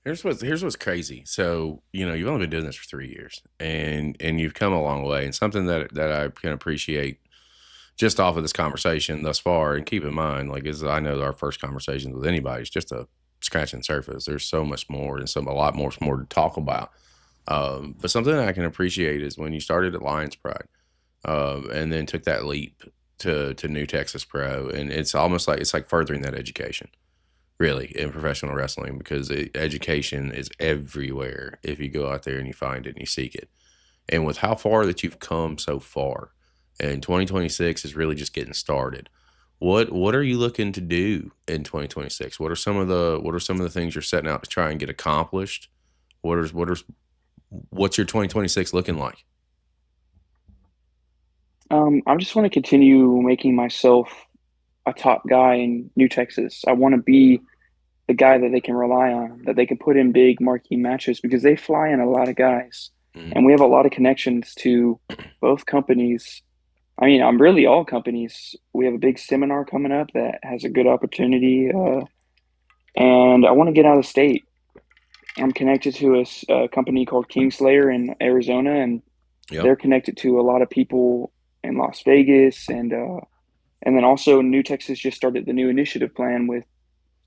Here's what's crazy. So, you've only been doing this for 3 years, and you've come a long way. And something that I can appreciate just off of this conversation thus far, and keep in mind, like, as I know our first conversations with anybody is just a scratching the surface. There's so much more and a lot more to talk about. But something that I can appreciate is when you started at Lions Pride, and then took that leap to New Texas Pro, and it's almost like it's like furthering that education, really, in professional wrestling, because education is everywhere if you go out there and you find it and you seek it. And with how far that you've come so far, and 2026 is really just getting started. What are you looking to do in 2026? What are some of the things you're setting out to try and get accomplished? What's your 2026 looking like? I just want to continue making myself a top guy in New Texas. I want to be the guy that they can rely on, that they can put in big marquee matches because they fly in a lot of guys. Mhm. And we have a lot of connections to both companies. I mean, I'm really all companies. We have a big seminar coming up that has a good opportunity. And I want to get out of state. I'm connected to a company called Kingslayer in Arizona, and Yep. they're connected to a lot of people in Las Vegas, and then also New Texas just started the new initiative plan with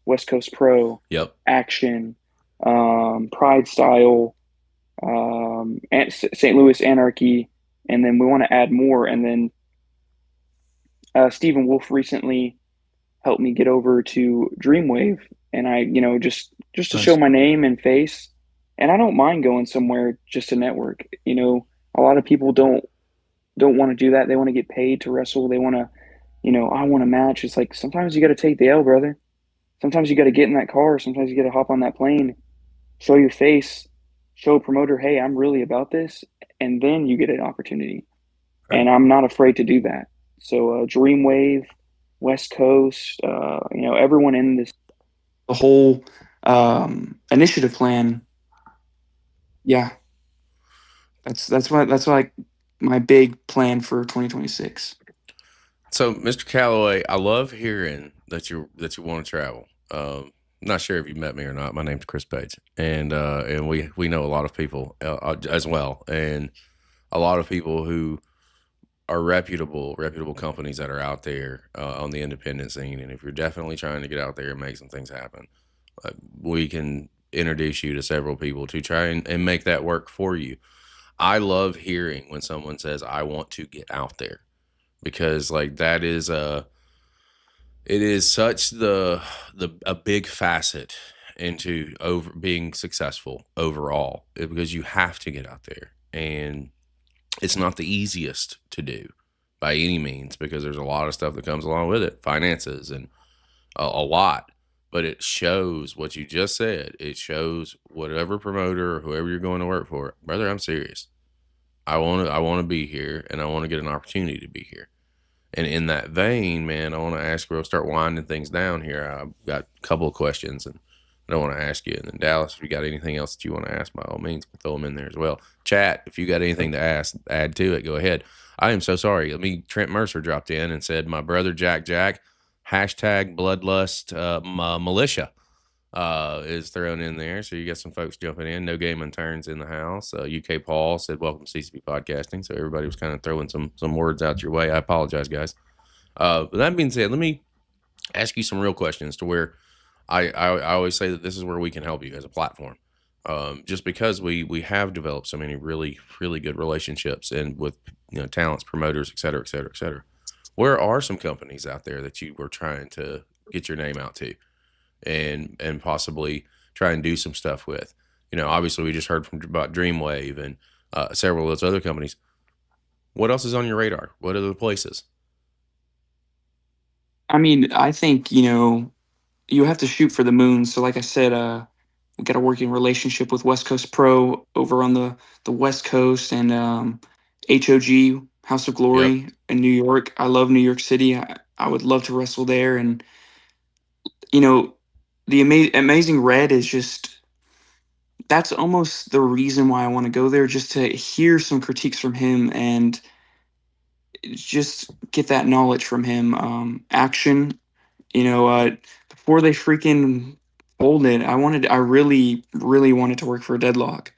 West Coast Pro, Yep. Action, Pride Style, and St. Louis Anarchy, and then we want to add more. And then Stephen Wolf recently helped me get over to Dreamwave, and I, just to show Nice. my name and face. And I don't mind going somewhere just to network. A lot of people don't want to do that. They want to get paid to wrestle. They want to, I want to match. It's like sometimes you got to take the L, brother. Sometimes you got to get in that car. Sometimes you got to hop on that plane, show your face, show a promoter, hey, I'm really about this, and then you get an opportunity. Right. And I'm not afraid to do that. So Dreamwave, West Coast, everyone in this, the whole initiative plan. Yeah, that's like my big plan for 2026. So, Mr. Calloway, I love hearing that you want to travel. Not sure if you met me or not. My name's Chris Page, and we know a lot of people as well, and a lot of people who are reputable companies that are out there on the independent scene. And if you're definitely trying to get out there and make some things happen, uh, we can introduce you to several people to try and make that work for you. I love hearing when someone says, "I want to get out there," because like that is it is such the a big facet into over being successful overall because you have to get out there, and it's not the easiest to do by any means because there's a lot of stuff that comes along with it, finances and a lot. But it shows what you just said. It shows whatever promoter or whoever you're going to work for, brother. I'm serious. I want to be here, and I want to get an opportunity to be here. And in that vein, man, I want to ask you. We'll start winding things down here. I've got a couple of questions, and I want to ask you. And then Dallas, if you got anything else that you want to ask, by all means, throw them in there as well. Chat, if you got anything to ask, add to it. Go ahead. I am so sorry. Trent Mercer dropped in and said, "My brother Jack hashtag bloodlust militia." Is thrown in there. So you got some folks jumping in. No Game and Turns in the house. UK Paul said, "Welcome to CCP Podcasting." So everybody was kind of throwing some words out your way. I apologize, guys. But that being said, let me ask you some real questions to where I always say that this is where we can help you as a platform. Just because we have developed so many really good relationships and with talents, promoters, et cetera, et cetera, et cetera. Where are some companies out there that you were trying to get your name out to? And possibly try and do some stuff with. Obviously we just heard about Dreamwave and several of those other companies. What else is on your radar? What are the places? I mean, I think, you have to shoot for the moon. So like I said, we got a working relationship with West Coast Pro over on the West Coast, and HOG, House of Yep. Glory in New York. I love New York City. I would love to wrestle there. And you know, the Amazing Red is just, that's almost the reason why I want to go there, just to hear some critiques from him and just get that knowledge from him. Action, before they freaking folded, I really, really wanted to work for Deadlock.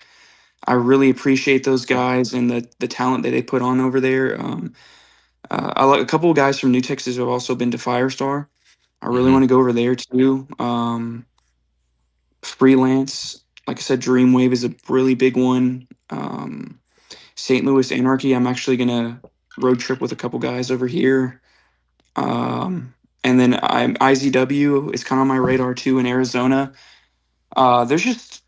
I really appreciate those guys and the talent that they put on over there. I like a couple of guys from New Texas who have also been to Firestar. I really Mm-hmm. want to go over there too. Freelance, like I said, Dreamwave is a really big one. St. Louis Anarchy, I'm actually gonna road trip with a couple guys over here. And then IZW is kind of on my radar too in Arizona. There's just,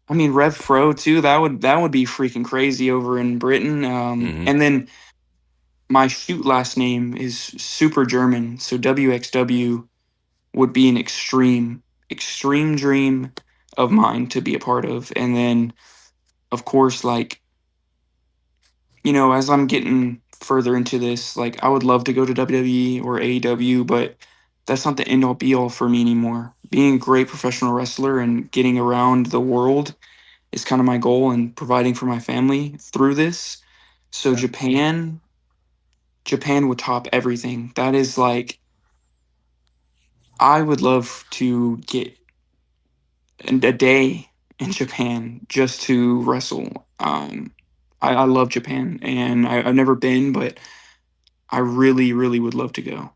I mean, Rev Pro too. That would be freaking crazy over in Britain. Mm-hmm. And then my shoot last name is super German, so WXW would be an extreme dream of mine to be a part of. And then, of course, like, as I'm getting further into this, like, I would love to go to WWE or AEW, but that's not the end all be all for me anymore. Being a great professional wrestler and getting around the world is kind of my goal, and providing for my family through this. So Yeah. Japan would top everything. That is like, I would love to get a day in Japan just to wrestle. I love Japan, and I've never been, but I really, really would love to go.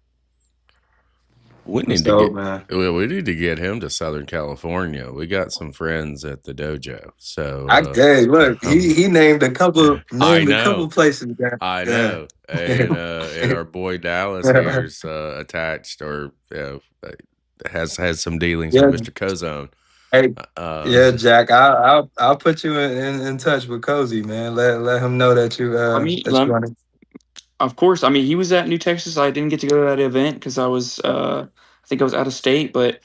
We That's need to dope, get man. we need to get him to Southern California. We got some friends at the dojo, so Hey, look, he I named a couple know, places there. I Yeah. know, and our boy Dallas here's attached or has some dealings with Yeah. Mister Cozone. Hey, Uh, yeah, Jack. I'll put you in touch with Cozy, man. Let him know that I mean, that you want to. of course. I mean, he was at New Texas. I didn't get to go to that event because I think I was out of state. But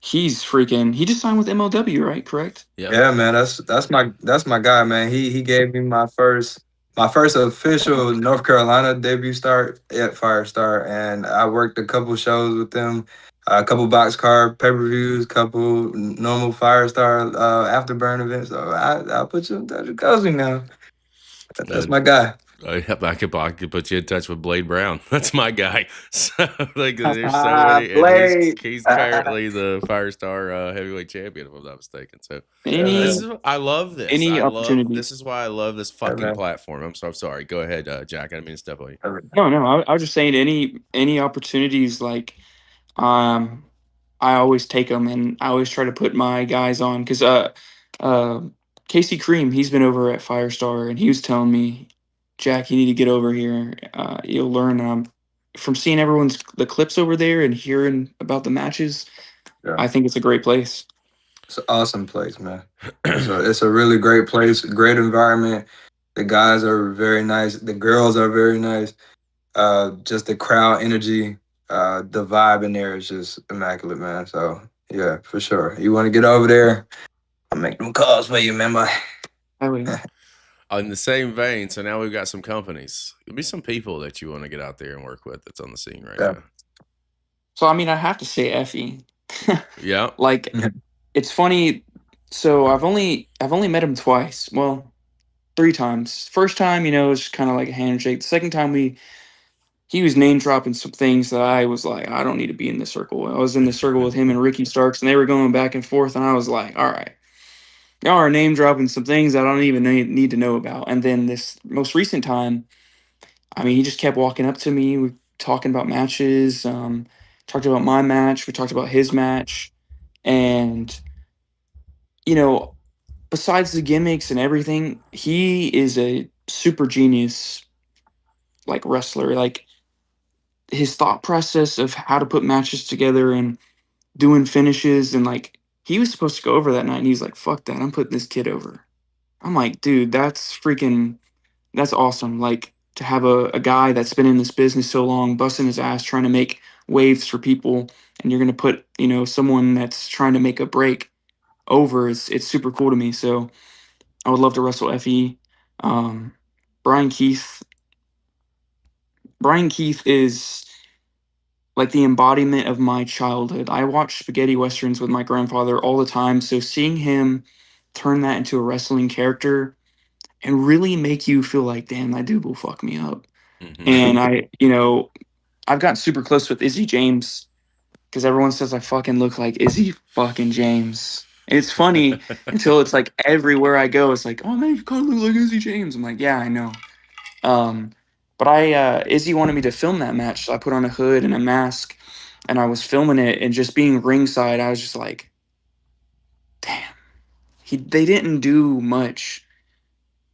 he's freaking. He just signed with MLW, right? Correct. yep. Yeah, man. That's my guy, man. He gave me my first official North Carolina debut start at Firestar, and I worked a couple shows with them, a couple box card pay per views, couple normal Firestar afterburn events. So I'll put you in touch with Cozy now. That's Uh, my guy. I could put you in touch with Blade Brown. That's my guy. So like, there's so many, and he's Blade. he's currently the Firestar heavyweight champion, if I'm not mistaken. So this Any is I love this. any This opportunities? is why I love this Yeah, fucking man. platform. I'm so sorry. Go ahead, Jack. I didn't mean to step on you. No, no. I was just saying any opportunities like um I always take them, and I always try to put my guys on because uh Casey Cream, he's been over at Firestar, and he was telling me, Jack, you need to get over here. You'll learn. From seeing the clips over there and hearing about the matches, Yeah. I think it's a great place. It's an awesome place, man. It's a really great place, great environment. The guys are very nice. The girls are very nice. Just the crowd energy, the vibe in there is just immaculate, man. So yeah, for sure. You want to get over there? I'll make them calls for you, remember? I would. In the same vein, so now we've got some companies. There'll be some people that you want to get out there and work with that's on the scene right Yeah. now. So I mean, I have to say Effie. Yeah. Like, it's funny. So I've only met him twice. Well, three times. First time, it was kind of like a handshake. The second time, he was name dropping some things that I was like, I don't need to be in this circle. I was in the circle with him and Ricky Starks, and they were going back and forth, and I was like, all right, y'all are name dropping some things I don't even need to know about. And then this most recent time, I mean, he just kept walking up to me. We talking about matches. Talked about my match. We talked about his match, and you know, besides the gimmicks and everything, he is a super genius, like, wrestler. Like, his thought process of how to put matches together and doing finishes, and like, he was supposed to go over that night, and he's like, fuck that, I'm putting this kid over. I'm like, dude, that's awesome. Like, to have a guy that's been in this business so long, busting his ass trying to make waves for people, and you're gonna put, someone that's trying to make a break over. It's super cool to me. So I would love to wrestle Fe. um brian keith Brian Keith is like the embodiment of my childhood. I watched spaghetti westerns with my grandfather all the time, so seeing him turn that into a wrestling character and really make you feel like, damn, that dude will fuck me up. And I've gotten super close with Izzy James because everyone says I fucking look like Izzy fucking James. And it's funny until it's like everywhere I go, it's like, oh man, you kind of look like Izzy James. I'm like, yeah, I know. Um, but Izzy wanted me to film that match, so I put on a hood and a mask, and I was filming it, and just being ringside, I was just like, damn. They didn't do much,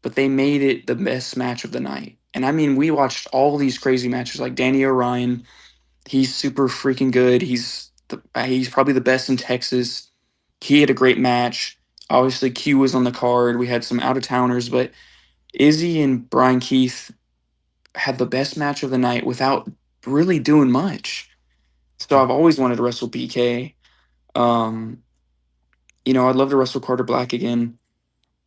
but they made it the best match of the night. And I mean, we watched all these crazy matches, like Danny O'Ryan. He's super freaking good. He's probably the best in Texas. He had a great match. Obviously, Q was on the card. We had some out of towners, but Izzy and Brian Keith, had the best match of the night without really doing much. So I've always wanted to wrestle BK. Um, I'd love to wrestle Carter Blaq again.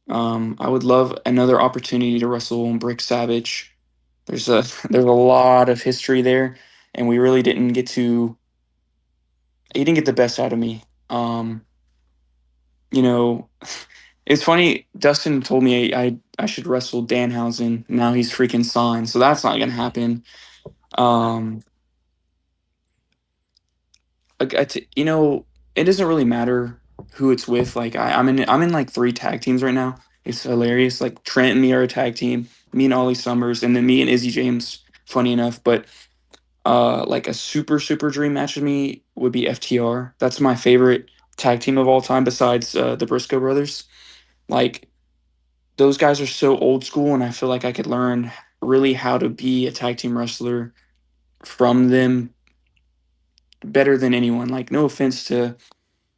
I would love another opportunity to wrestle Brick Savage. There's a there's a lot of history there, and we really didn't get to. He didn't get the best out of me. You know, it's funny. Dustin told me I should wrestle Danhausen. Now he's freaking signed, so that's not gonna happen. Um, it doesn't really matter who it's with. Like I'm in like 3 tag teams right now. It's hilarious. Like Trent and me are a tag team. Me and Ollie Summers, and then me and Izzy James. Funny enough, but like a super dream match with me would be FTR. That's my favorite tag team of all time, besides the Briscoe brothers. Like those guys are so old school, and I feel like I could learn really how to be a tag team wrestler from them better than anyone. Like no offense to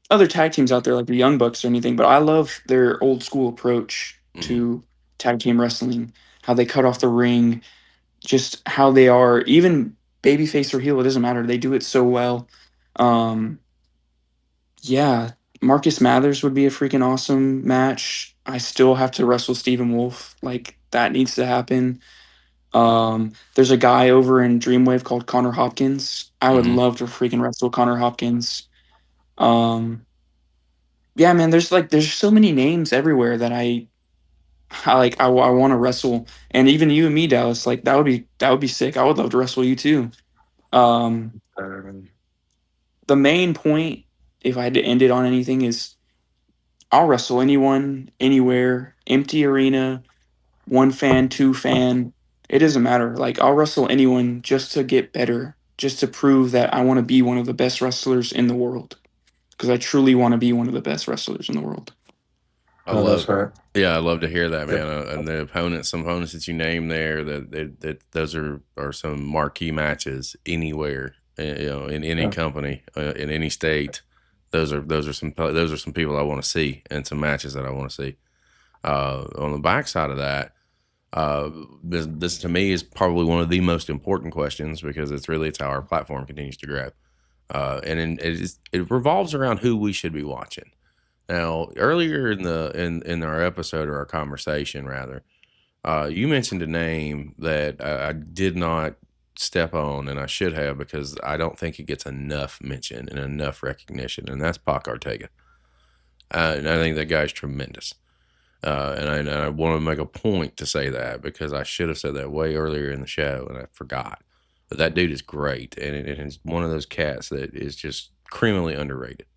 other tag teams out there like the Young Bucks or anything, but I love their old school approach Mhm. to tag team wrestling, how they cut off the ring, just how they are, even babyface or heel, it doesn't matter. They do it so well. Um, yeah, Marcus Mathers would be a freaking awesome match. I still have to wrestle Stephen Wolf. Like that needs to happen. There's a guy over in Dreamwave called Connor Hopkins. I would Mhm. love to freaking wrestle Connor Hopkins. Um, yeah, man, there's so many names everywhere that I want to wrestle, and even you and me, Dallas, like that would be sick. I would love to wrestle you too. Um, Um, the main point, if I had to end it on anything, is I'll wrestle anyone, anywhere, empty arena, 1 fan, 2 fan. It doesn't matter. Like I'll wrestle anyone just to get better, just to prove that I want to be one of the best wrestlers in the world. Because I truly want to be one of the best wrestlers in the world. I no, love, that's right. yeah, I love to hear that, Yeah. man. And the opponents, some opponents that you name there, that those are some marquee matches anywhere, in any Yeah. company, in any state. Those are some people I want to see, and some matches that I want to see. On the backside of that, uh, this to me is probably one of the most important questions because it's how our platform continues to grow, it revolves around who we should be watching. Now, earlier in our episode or our conversation rather, you mentioned a name that I did not step on, and I should have because I don't think he gets enough mention and enough recognition, and that's Pac Ortega. And I think that guy's tremendous. And I want to make a point to say that because I should have said that way earlier in the show, and I forgot. But that dude is great, and it is one of those cats that is just criminally underrated.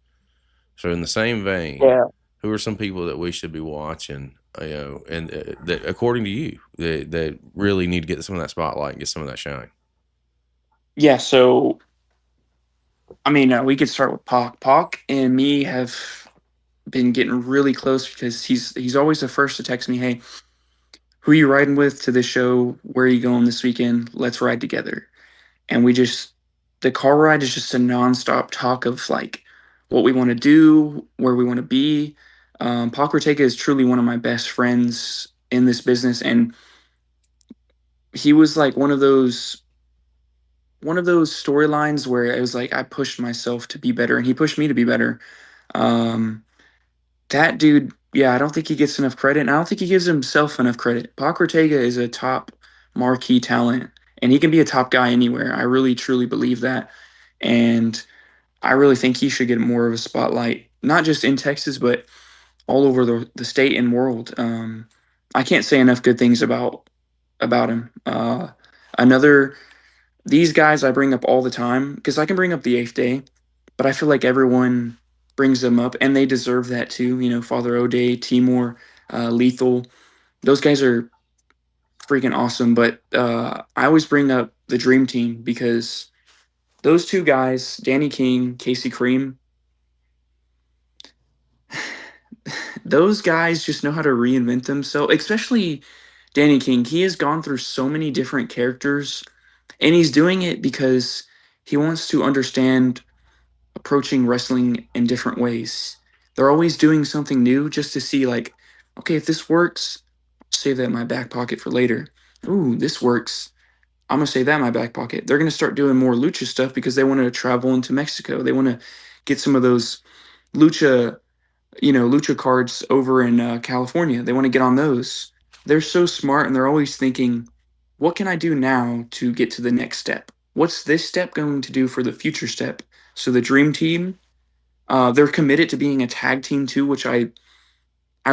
So in the same vein, Yeah. who are some people that we should be watching, and that according to you, that really need to get some of that spotlight and get some of that shine? Yeah, so I mean, we could start with Pac. Pac and me have been getting really close because he's always the first to text me, "Hey, who are you riding with to this show? Where are you going this weekend? Let's ride together." And the car ride is just a nonstop talk of like what we want to do, where we want to be. Pac Ortega is truly one of my best friends in this business, and he was like one of those storylines where it was like I pushed myself to be better, and he pushed me to be better. Um, that dude, yeah, I don't think he gets enough credit, and I don't think he gives himself enough credit. Pac Ortega is a top marquee talent, and he can be a top guy anywhere. I really truly believe that, and I really think he should get more of a spotlight, not just in Texas, but all over the state and world. I can't say enough good things about him. Another These guys I bring up all the time because I can bring up the Eighth Day, but I feel like everyone brings them up and they deserve that too. Father O'Day, Timur, Lethal, those guys are freaking awesome. But I always bring up the Dream Team because those 2 guys, Danny King, Casey Cream, those guys just know how to reinvent themselves, especially Danny King. He has gone through so many different characters and he's doing it because he wants to understand approaching wrestling in different ways. They're always doing something new just to see, like, okay, if this works, I'll save that in my back pocket for later. Ooh, this works. I'm gonna say that in my back pocket. They're gonna start doing more lucha stuff because they want to travel into Mexico. They want to get some of those lucha, lucha cards over in California. They want to get on those. They're so smart and they're always thinking, what can I do now to get to the next step? What's this step going to do for the future step? So the dream team, they're committed to being a tag team too, which I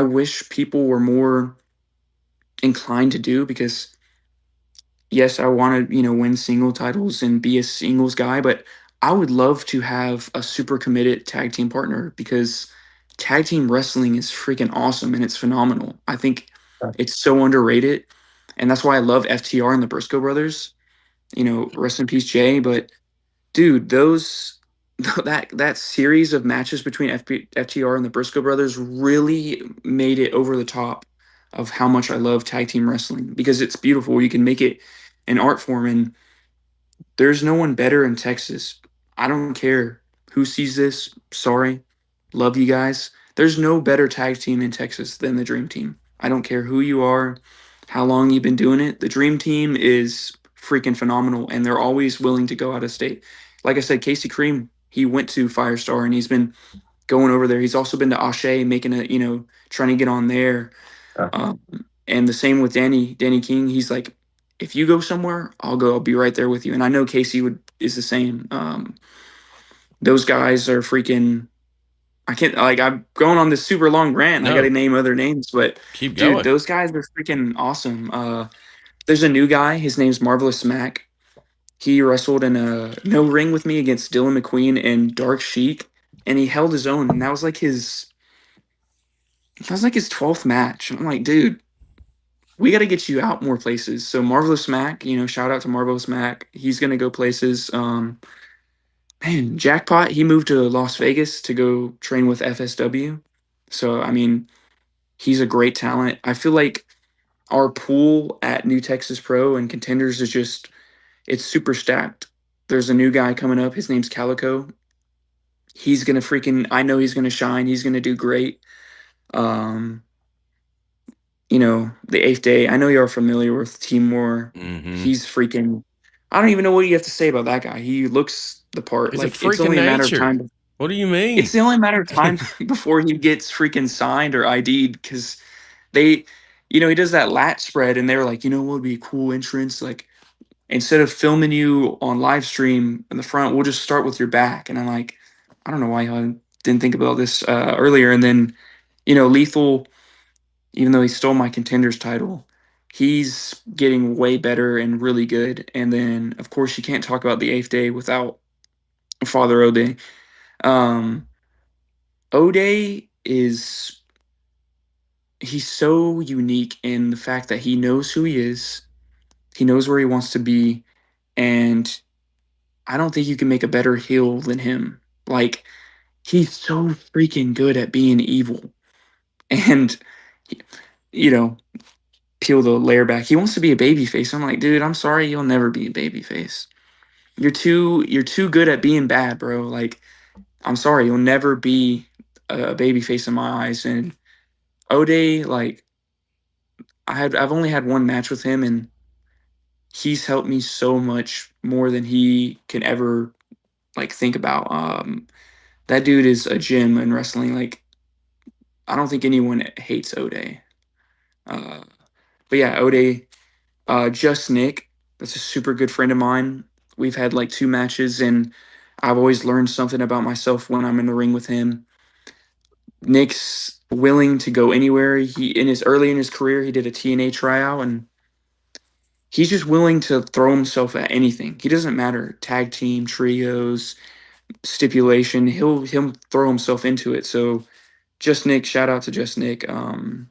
wish people were more inclined to do because yes, I want to, win single titles and be a singles guy, but I would love to have a super committed tag team partner because tag team wrestling is freaking awesome and it's phenomenal. I think it's so underrated. And that's why I love FTR and the Briscoe brothers. Rest in peace, Jay. But dude, those that series of matches between FTR and the Briscoe brothers really made it over the top of how much I love tag team wrestling because it's beautiful. You can make it an art form, and there's no one better in Texas. I don't care who sees this. Sorry, love you guys. There's no better tag team in Texas than the Dream Team. I don't care who you are, how long you've been doing it. The Dream Team is freaking phenomenal, and they're always willing to go out of state. Like I said, Casey Cream, he went to Firestar, and he's been going over there. He's also been to Ashe, making a, trying to get on there. Yeah. Um, and the same with Danny King. He's like, if you go somewhere, I'll go. I'll be right there with you. And I know Casey is the same. Those guys are freaking. I can't like I'm going on this super long rant. And I got to No, name other names, but keep dude, going. those guys are freaking awesome. There's a new guy. His name's Marvelous Mac. He wrestled in a no ring with me against Dylan McQueen and Dark Sheik, and he held his own. And that was like his 12th match. I'm like, dude, we got to get you out more places. So Marvelous Mac, shout out to Marvelous Mac. He's gonna go places. Man, Jackpot, he moved to Las Vegas to go train with FSW. So I mean, he's a great talent. I feel like our pool at New Texas Pro and Contenders is just it's super stacked. There's a new guy coming up. His name's Calico. He's gonna freaking. I know he's gonna shine. He's gonna do great. Um, the eighth day. I know you're familiar with Team War. Mm-hmm. He's freaking. I don't even know what you have to say about that guy. He looks the part. He's a Like it's freak of only a matter of nature. time. What do you It's mean? the only matter of time before he gets freaking signed or ID'd because they, he does that lat spread and they were like, what would be a cool entrance? Like instead of filming you on live stream in the front, we'll just start with your back. And I'm like, I don't know why I didn't think about this earlier. And then, Lethal, even though he stole my contenders title, he's getting way better and really good. And then, of course, you can't talk about the eighth day without Father Ode. Um, Ode is he's so unique in the fact that he knows who he is, he knows where he wants to be, and I don't think you can make a better heel than him. Like he's so freaking good at being evil, and you know peel the layer back. He wants to be a baby face. I'm like, dude, I'm sorry, you'll never be a baby face. You're too good at being bad, bro. Like, I'm sorry, you'll never be a baby face in my eyes. And Ode, like, I've only had one match with him, and he's helped me so much more than he can ever like think about. That dude is a gem in wrestling. Like, I don't think anyone hates Ode. Uh, but yeah, Ode. Just Nick, that's a super good friend of mine. We've had like two matches, and I've always learned something about myself when I'm in the ring with him. Nick's willing to go anywhere. He in his early in his career, he did a TNA tryout, and he's just willing to throw himself at anything. He doesn't matter tag team, trios, stipulation. He'll throw himself into it. So Just Nick, shout out to Just Nick. Man,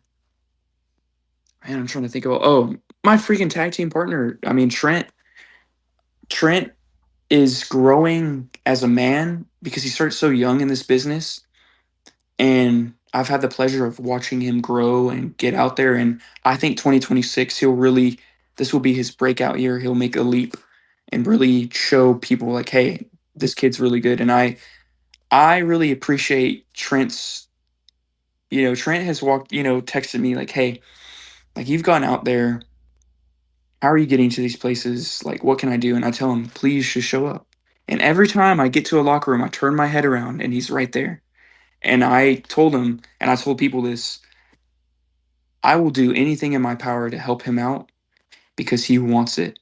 I'm trying to think about my freaking tag team partner. I mean Trent. Trent is growing as a man because he started so young in this business. And I've had the pleasure of watching him grow and get out there. And I think 2026, this will be his breakout year. He'll make a leap and really show people like, hey, this kid's really good. And I really appreciate Trent has texted me like, hey, like you've gone out there how are you getting to these places? Like, what can I do? And I tell him, please just show up. And every time I get to a locker room, I turn my head around and he's right there. And I told him, and I told people this, I will do anything in my power to help him out because he wants it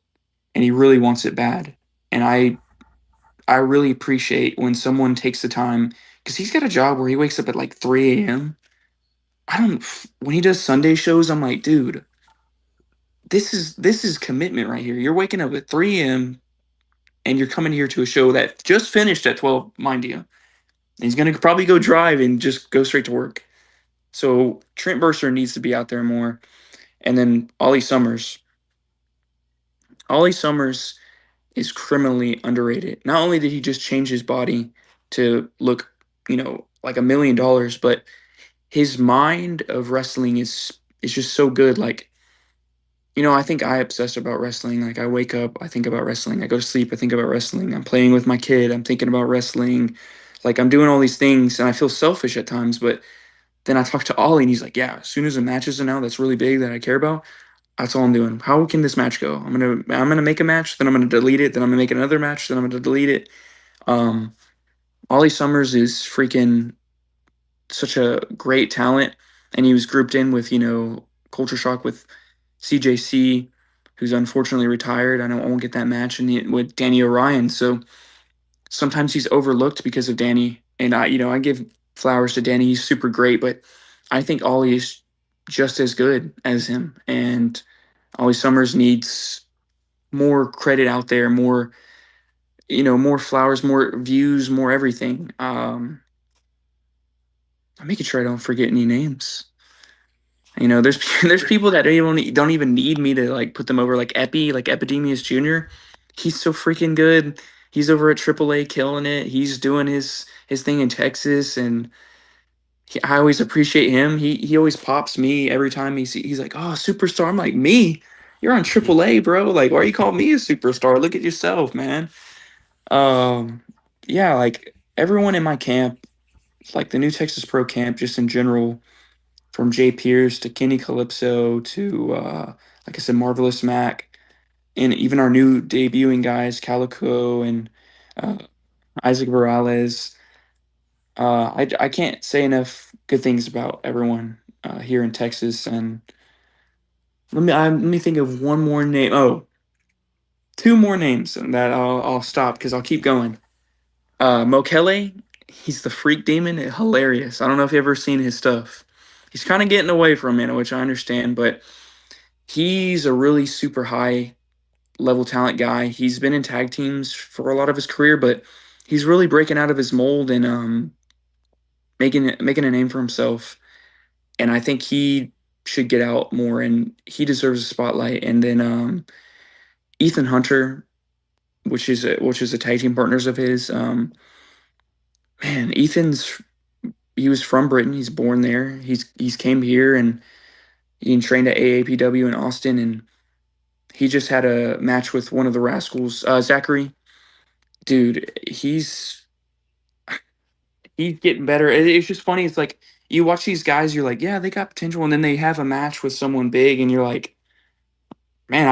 and he really wants it bad. And I really appreciate when someone takes the time because he's got a job where he wakes up at like 3 a.m. I don't, when he does Sunday shows, I'm like, dude, this is commitment right here. You're waking up at 3 a.m. and you're coming here to a show that just finished at 12, mind you. And he's going to probably go drive and just go straight to work. So Trent Burser needs to be out there more. And then Ollie Summers. Ollie Summers is criminally underrated. Not only did he just change his body to look, like $1 million, but his mind of wrestling is just so good. Like, I think I obsess about wrestling. Like I wake up, I think about wrestling. I go to sleep, I think about wrestling. I'm playing with my kid, I'm thinking about wrestling. Like I'm doing all these things and I feel selfish at times, but then I talk to Ollie and he's like, "Yeah, as soon as a match is announced that's really big that I care about, that's all I'm doing. How can this match go? I'm gonna make a match, then I'm gonna delete it, then I'm gonna make another match, then I'm gonna delete it." Um, Ollie Summers is freaking such a great talent, and he was grouped in with Culture Shock with CJC, who's unfortunately retired. I won't get that match with Danny O'Ryan. So sometimes he's overlooked because of Danny, and I give flowers to Danny. He's super great, but I think Ollie is just as good as him, and Ollie Summers needs more credit out there, more flowers, more views, more everything. I'm making sure I don't forget any names. There's there's people that don't even need me to like put them over, like Epidemius Jr. He's so freaking good. He's over at AAA killing it. He's doing his thing in Texas, and I always appreciate him. He always pops me every time he's like, "Oh, superstar." I'm like, "Me? You're on AAA, bro. Like, why are you calling me a superstar? Look at yourself, man." Um, yeah, like everyone in my camp, like the New Texas Pro camp, just in general, from Jay Pierce to Kenny Calypso to like I said, Marvelous Mac, and even our new debuting guys, Calico and uh, Isaac Morales. I can't say enough good things about everyone here in Texas. And let me think of one more name. Oh, two more names that I'll stop because I'll keep going. Mokele, he's the freak demon. Hilarious. I don't know if you've ever seen his stuff. He's kind of getting away from it, which I understand, but he's a really super high level talent guy. He's been in tag teams for a lot of his career, but he's really breaking out of his mold and making a name for himself. And I think he should get out more, and he deserves a spotlight. And then Ethan Hunter, which is a tag team partners of his. Man, he was from Britain. He's born there. He's came here and he trained at AAPW in Austin, and he just had a match with one of the Rascals, Zachary. Dude, he's getting better. It's just funny. It's like you watch these guys, you're like, yeah, they got potential, and then they have a match with someone big, and you're like, man,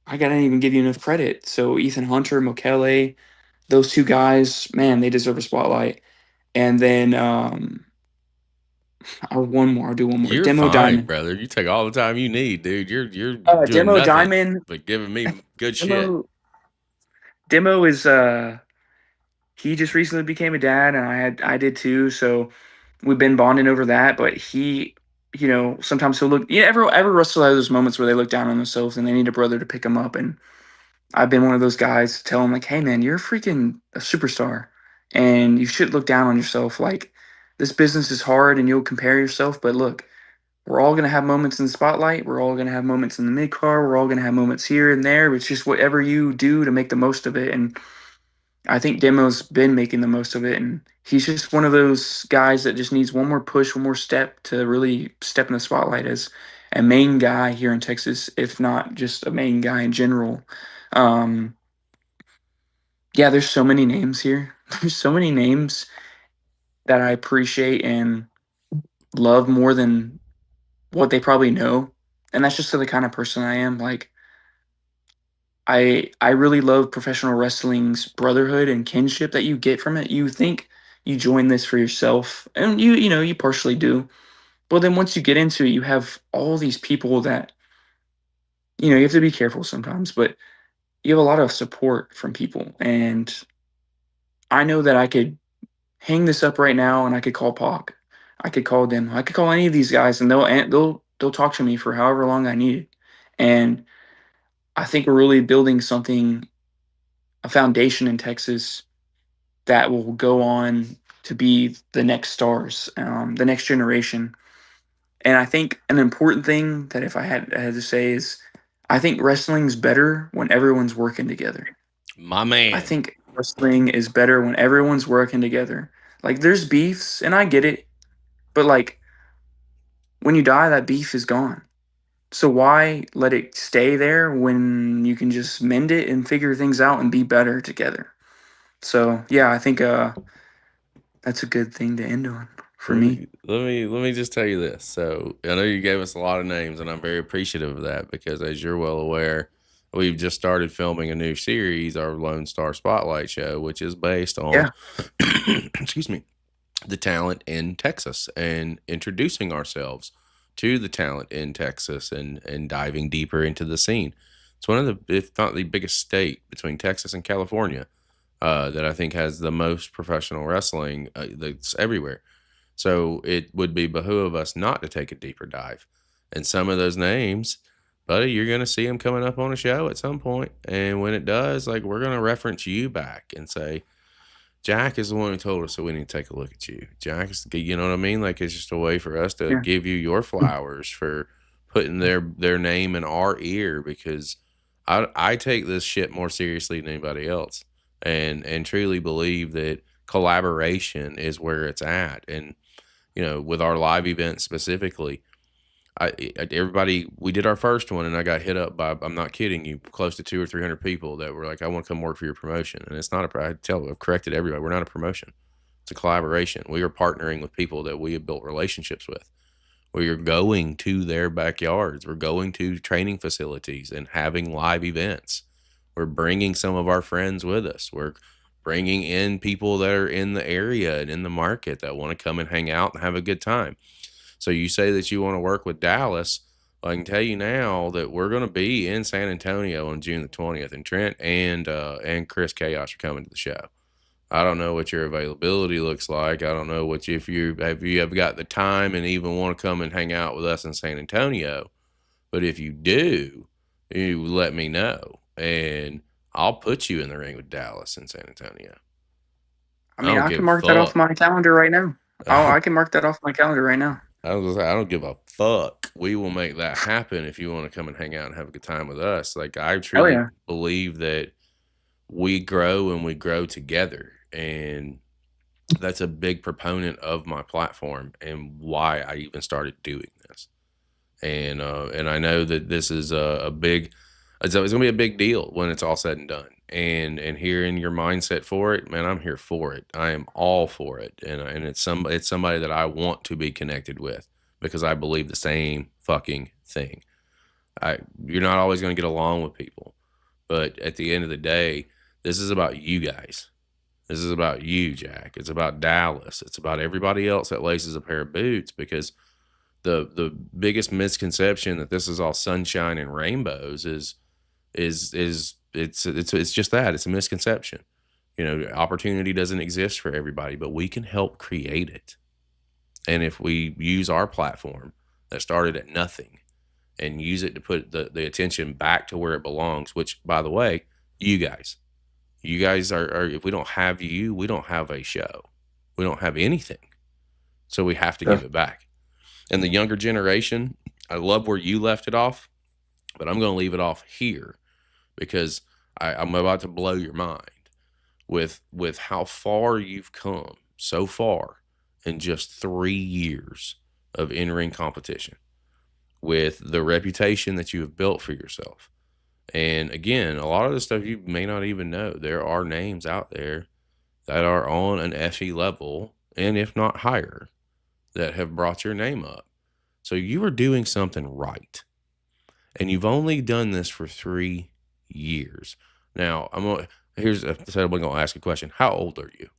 I gotta even give you enough credit. So Ethan Hunter, Mokele, those two guys, man, they deserve a spotlight. And then I'll do one more. You're Demo fine, Diamond. brother. You take all the time you need, dude. You're doing Demo nothing Diamond. but giving me good shit. Demo Demo is he just recently became a dad, and I did too. So we've been bonding over that. But he, sometimes he'll look. Yeah, every wrestler has those moments where they look down on themselves and they need a brother to pick them up. And I've been one of those guys to tell him like, hey man, you're freaking a superstar, and you should look down on yourself. Like this business is hard, and you'll compare yourself. But look, we're all gonna have moments in the spotlight. We're all gonna have moments in the mid car. We're all gonna have moments here and there. It's just whatever you do to make the most of it. And I think Demo's been making the most of it, and he's just one of those guys that just needs one more push, one more step to really step in the spotlight as a main guy here in Texas, if not just a main guy in general. Um, yeah, there's so many names here. There's so many names that I appreciate and love more than what they probably know, and that's just the kind of person I am. Like I really love professional wrestling's brotherhood and kinship that you get from it. You think you join this for yourself, and you partially do. But then once you get into it, you have all these people that you have to be careful sometimes, but you have a lot of support from people. And I know that I could hang this up right now, and I could call Pac. I could call them. I could call any of these guys, and they'll talk to me for however long I need it. And I think we're really building something, a foundation in Texas that will go on to be the next stars, the next generation. And I think an important thing that if I had to say is, I think wrestling's better when everyone's working together. My I man. think wrestling is better when everyone's working together. Like there's beefs, and I get it, but like when you die, that beef is gone. So why let it stay there when you can just mend it and figure things out and be better together? So yeah, I think that's a good thing to end on for me. Let me just tell you this. So I know you gave us a lot of names, and I'm very appreciative of that because, as you're well aware, we've just started filming a new series, our Lone Star Spotlight show, which is based on, Yeah, excuse me, the talent in Texas and introducing ourselves to the talent in Texas and diving deeper into the scene. It's one of the, if not the biggest state between Texas and California, that I think has the most professional wrestling that's everywhere. So it would be behoove of us not to take a deeper dive. And some of those names, buddy, you're going to see them coming up on a show at some point. And when it does, like, we're going to reference you back and say, Jack is the one who told us that we need to take a look at you. Jack is, you know what I mean? Like, it's just a way for us to yeah, give you your flowers for putting their name in our ear, because I take this shit more seriously than anybody else, and truly believe that collaboration is where it's at. And with our live events specifically, everybody, we did our first one, and I got hit up by, I'm not kidding you, close to 200 or 300 people that were like, I want to come work for your promotion. And it's not I've corrected everybody. We're not a promotion. It's a collaboration. We are partnering with people that we have built relationships with. We are going to their backyards. We're going to training facilities and having live events. We're bringing some of our friends with us. We're bringing in people that are in the area and in the market that want to come and hang out and have a good time. So you say that you want to work with Dallas. I can tell you now that we're going to be in San Antonio on June the 20th, and Trent and Chris Chaos are coming to the show. I don't know what your availability looks like. I don't know if you have got the time and even want to come and hang out with us in San Antonio. But if you do, you let me know, and I'll put you in the ring with Dallas and San Antonio. I I mean, don't I give can a mark that off fuck. my calendar right now. I can mark that off my calendar right now. I don't give a fuck. We will make that happen if you want to come and hang out and have a good time with us. Like, I Oh truly yeah, believe that we grow and we grow together. And that's a big proponent of my platform and why I even started doing this. And I know that this is a big, it's going to be a big deal when it's all said and done. And hearing your mindset for it, man, I'm here for it. I am all for it. And it's somebody that I want to be connected with because I believe the same fucking thing. You're not always going to get along with people, but at the end of the day, this is about you guys. This is about you, Jack. It's about Dallas. It's about everybody else that laces a pair of boots, because the biggest misconception that this is all sunshine and rainbows is it's just that. It's a misconception. Opportunity doesn't exist for everybody, but we can help create it. And if we use our platform that started at nothing and use it to put the attention back to where it belongs, which, by the way, you guys are, if we don't have you, we don't have a show. We don't have anything. So we have to yeah. give it back. And the younger generation, I love where you left it off, but I'm going to leave it off here because I'm about to blow your mind with how far you've come so far in just 3 years of in-ring competition, with the reputation that you have built for yourself. And again, a lot of the stuff you may not even know. There are names out there that are on an FE level, and if not higher, that have brought your name up. So you are doing something right. And you've only done this for 3 years. Now, I'm going to ask a question. How old are you?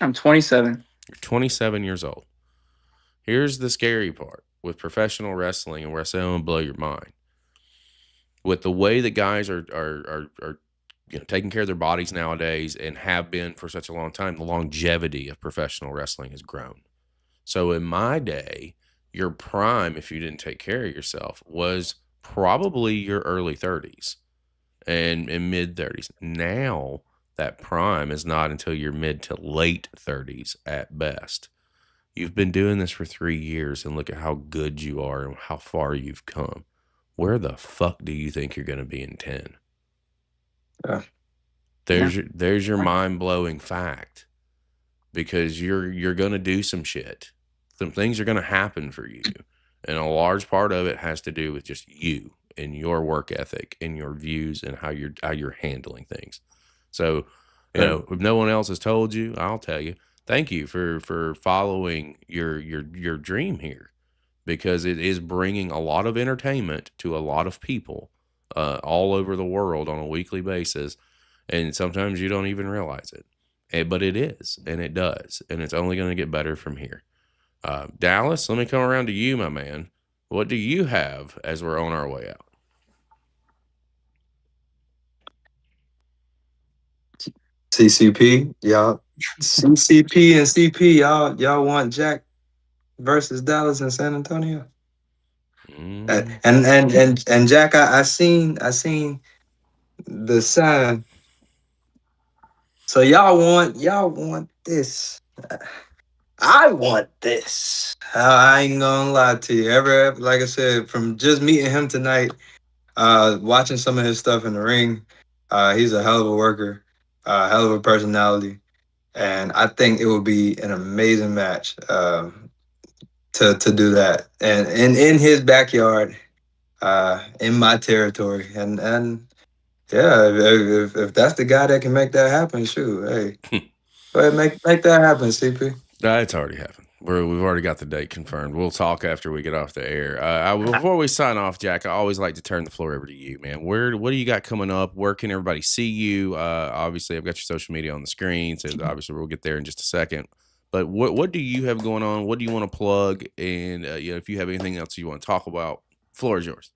I'm 27. You're 27 years old. Here's the scary part with professional wrestling, and where I say I'm going to blow your mind. With the way that guys are taking care of their bodies nowadays and have been for such a long time, the longevity of professional wrestling has grown. So in my day, your prime, if you didn't take care of yourself, was probably your early 30s and mid 30s. Now that prime is not until your mid to late 30s at best. You've been doing this for 3 years, and look at how good you are and how far you've come. Where the fuck do you think you're going to be in 10? Yeah. There's your mind-blowing fact, because you're going to do some shit. Some things are going to happen for you, and a large part of it has to do with just you and your work ethic and your views and how you're handling things. So, if no one else has told you, I'll tell you. Thank you for following your dream here, because it is bringing a lot of entertainment to a lot of people all over the world on a weekly basis, and sometimes you don't even realize it. But it is, and it does, and it's only going to get better from here. Dallas, let me come around to you, my man. What do you have as we're on our way out? CCP, y'all. CCP and CP, y'all want Jak versus Dallas and San Antonio? And Jak, I seen the sign. So y'all want this. I want this. I ain't gonna lie to you. Ever, like I said, from just meeting him tonight, watching some of his stuff in the ring, he's a hell of a worker, hell of a personality, and I think it would be an amazing match to do that, and in his backyard, in my territory, and yeah, if that's the guy that can make that happen, shoot, hey, go ahead, make that happen, CP. It's already happened. We've already got the date confirmed. We'll talk after we get off the air. Before we sign off, Jak, I always like to turn the floor over to you, man. What do you got coming up? Where can everybody see you? Obviously, I've got your social media on the screen, so obviously we'll get there in just a second. But what do you have going on? What do you want to plug? And if you have anything else you want to talk about, floor is yours.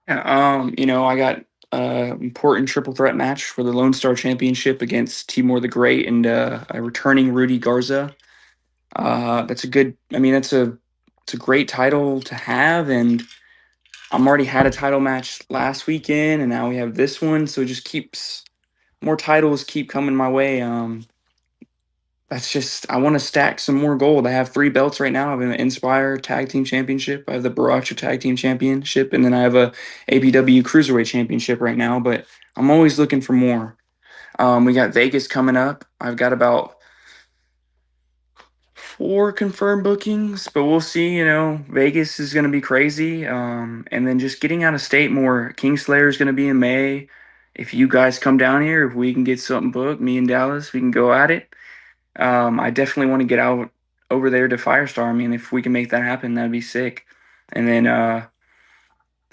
Yeah, I got important triple threat match for the Lone Star Championship against Timur the Great and a returning Rudy Garza. That's a good. I mean, it's a great title to have, and I'm already had a title match last weekend, and now we have this one, so it just keeps more titles keep coming my way. That's just I want to stack some more gold. I have 3 belts right now. I have an Inspire Tag Team Championship. I have the Baracha Tag Team Championship, and then I have a ABW Cruiserweight Championship right now. But I'm always looking for more. We got Vegas coming up. I've got about 4 confirmed bookings, but we'll see. Vegas is going to be crazy. And then just getting out of state more. Kingslayer is going to be in May. If you guys come down here, if we can get something booked, me and Dallas, we can go at it. I definitely want to get out over there to Firestar. I mean, if we can make that happen, that'd be sick. And then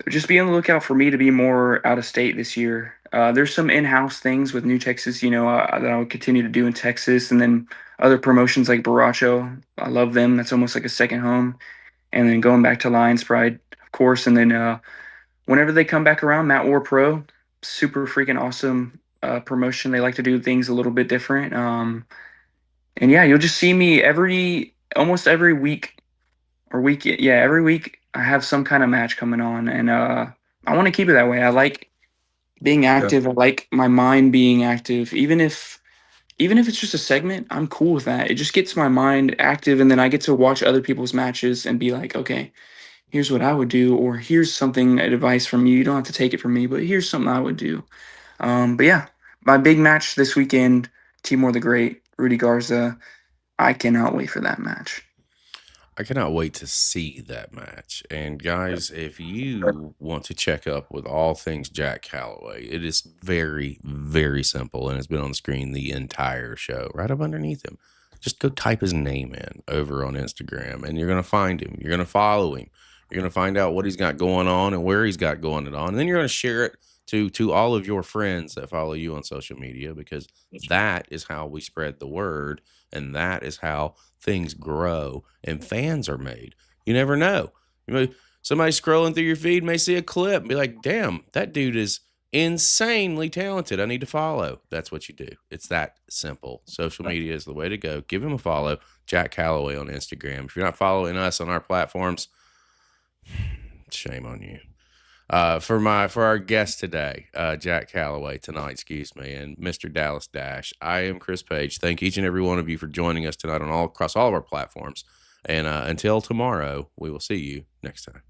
just be on the lookout for me to be more out of state this year. There's some in-house things with New Texas, that I would continue to do in Texas, and then other promotions like Baracho. I love them. That's almost like a second home. And then going back to Lions Pride, of course. And then whenever they come back around, Matt War Pro, super freaking awesome promotion. They like to do things a little bit different. And yeah, you'll just see me almost every week or week. Yeah, every week I have some kind of match coming on, and I want to keep it that way. I like being active. Yeah. I like my mind being active, even if it's just a segment. I'm cool with that. It just gets my mind active, and then I get to watch other people's matches and be like, okay, here's what I would do, or here's something advice from you. You don't have to take it from me, but here's something I would do. But yeah, my big match this weekend: Timur the Great, Rudy Garza. I cannot wait for that match. I cannot wait to see that match. And guys, if you want to check up with all things Jak Calloway, it is very, very simple, and it's been on the screen the entire show, right up underneath him. Just go type his name in over on Instagram, and you're going to find him. You're going to follow him. You're going to find out what he's got going on and where he's got going on. And then you're going to share it to all of your friends that follow you on social media, because that is how we spread the word, and that is how things grow and fans are made. You never know. You know, somebody scrolling through your feed may see a clip and be like, damn, that dude is insanely talented. I need to follow. That's what you do. It's that simple. Social media is the way to go. Give him a follow. Jak Calloway on Instagram. If you're not following us on our platforms, shame on you. For our guest today, Jak Calloway tonight, and Mr. Dallas Dash. I am Chris Page. Thank each and every one of you for joining us tonight across all of our platforms. And until tomorrow, we will see you next time.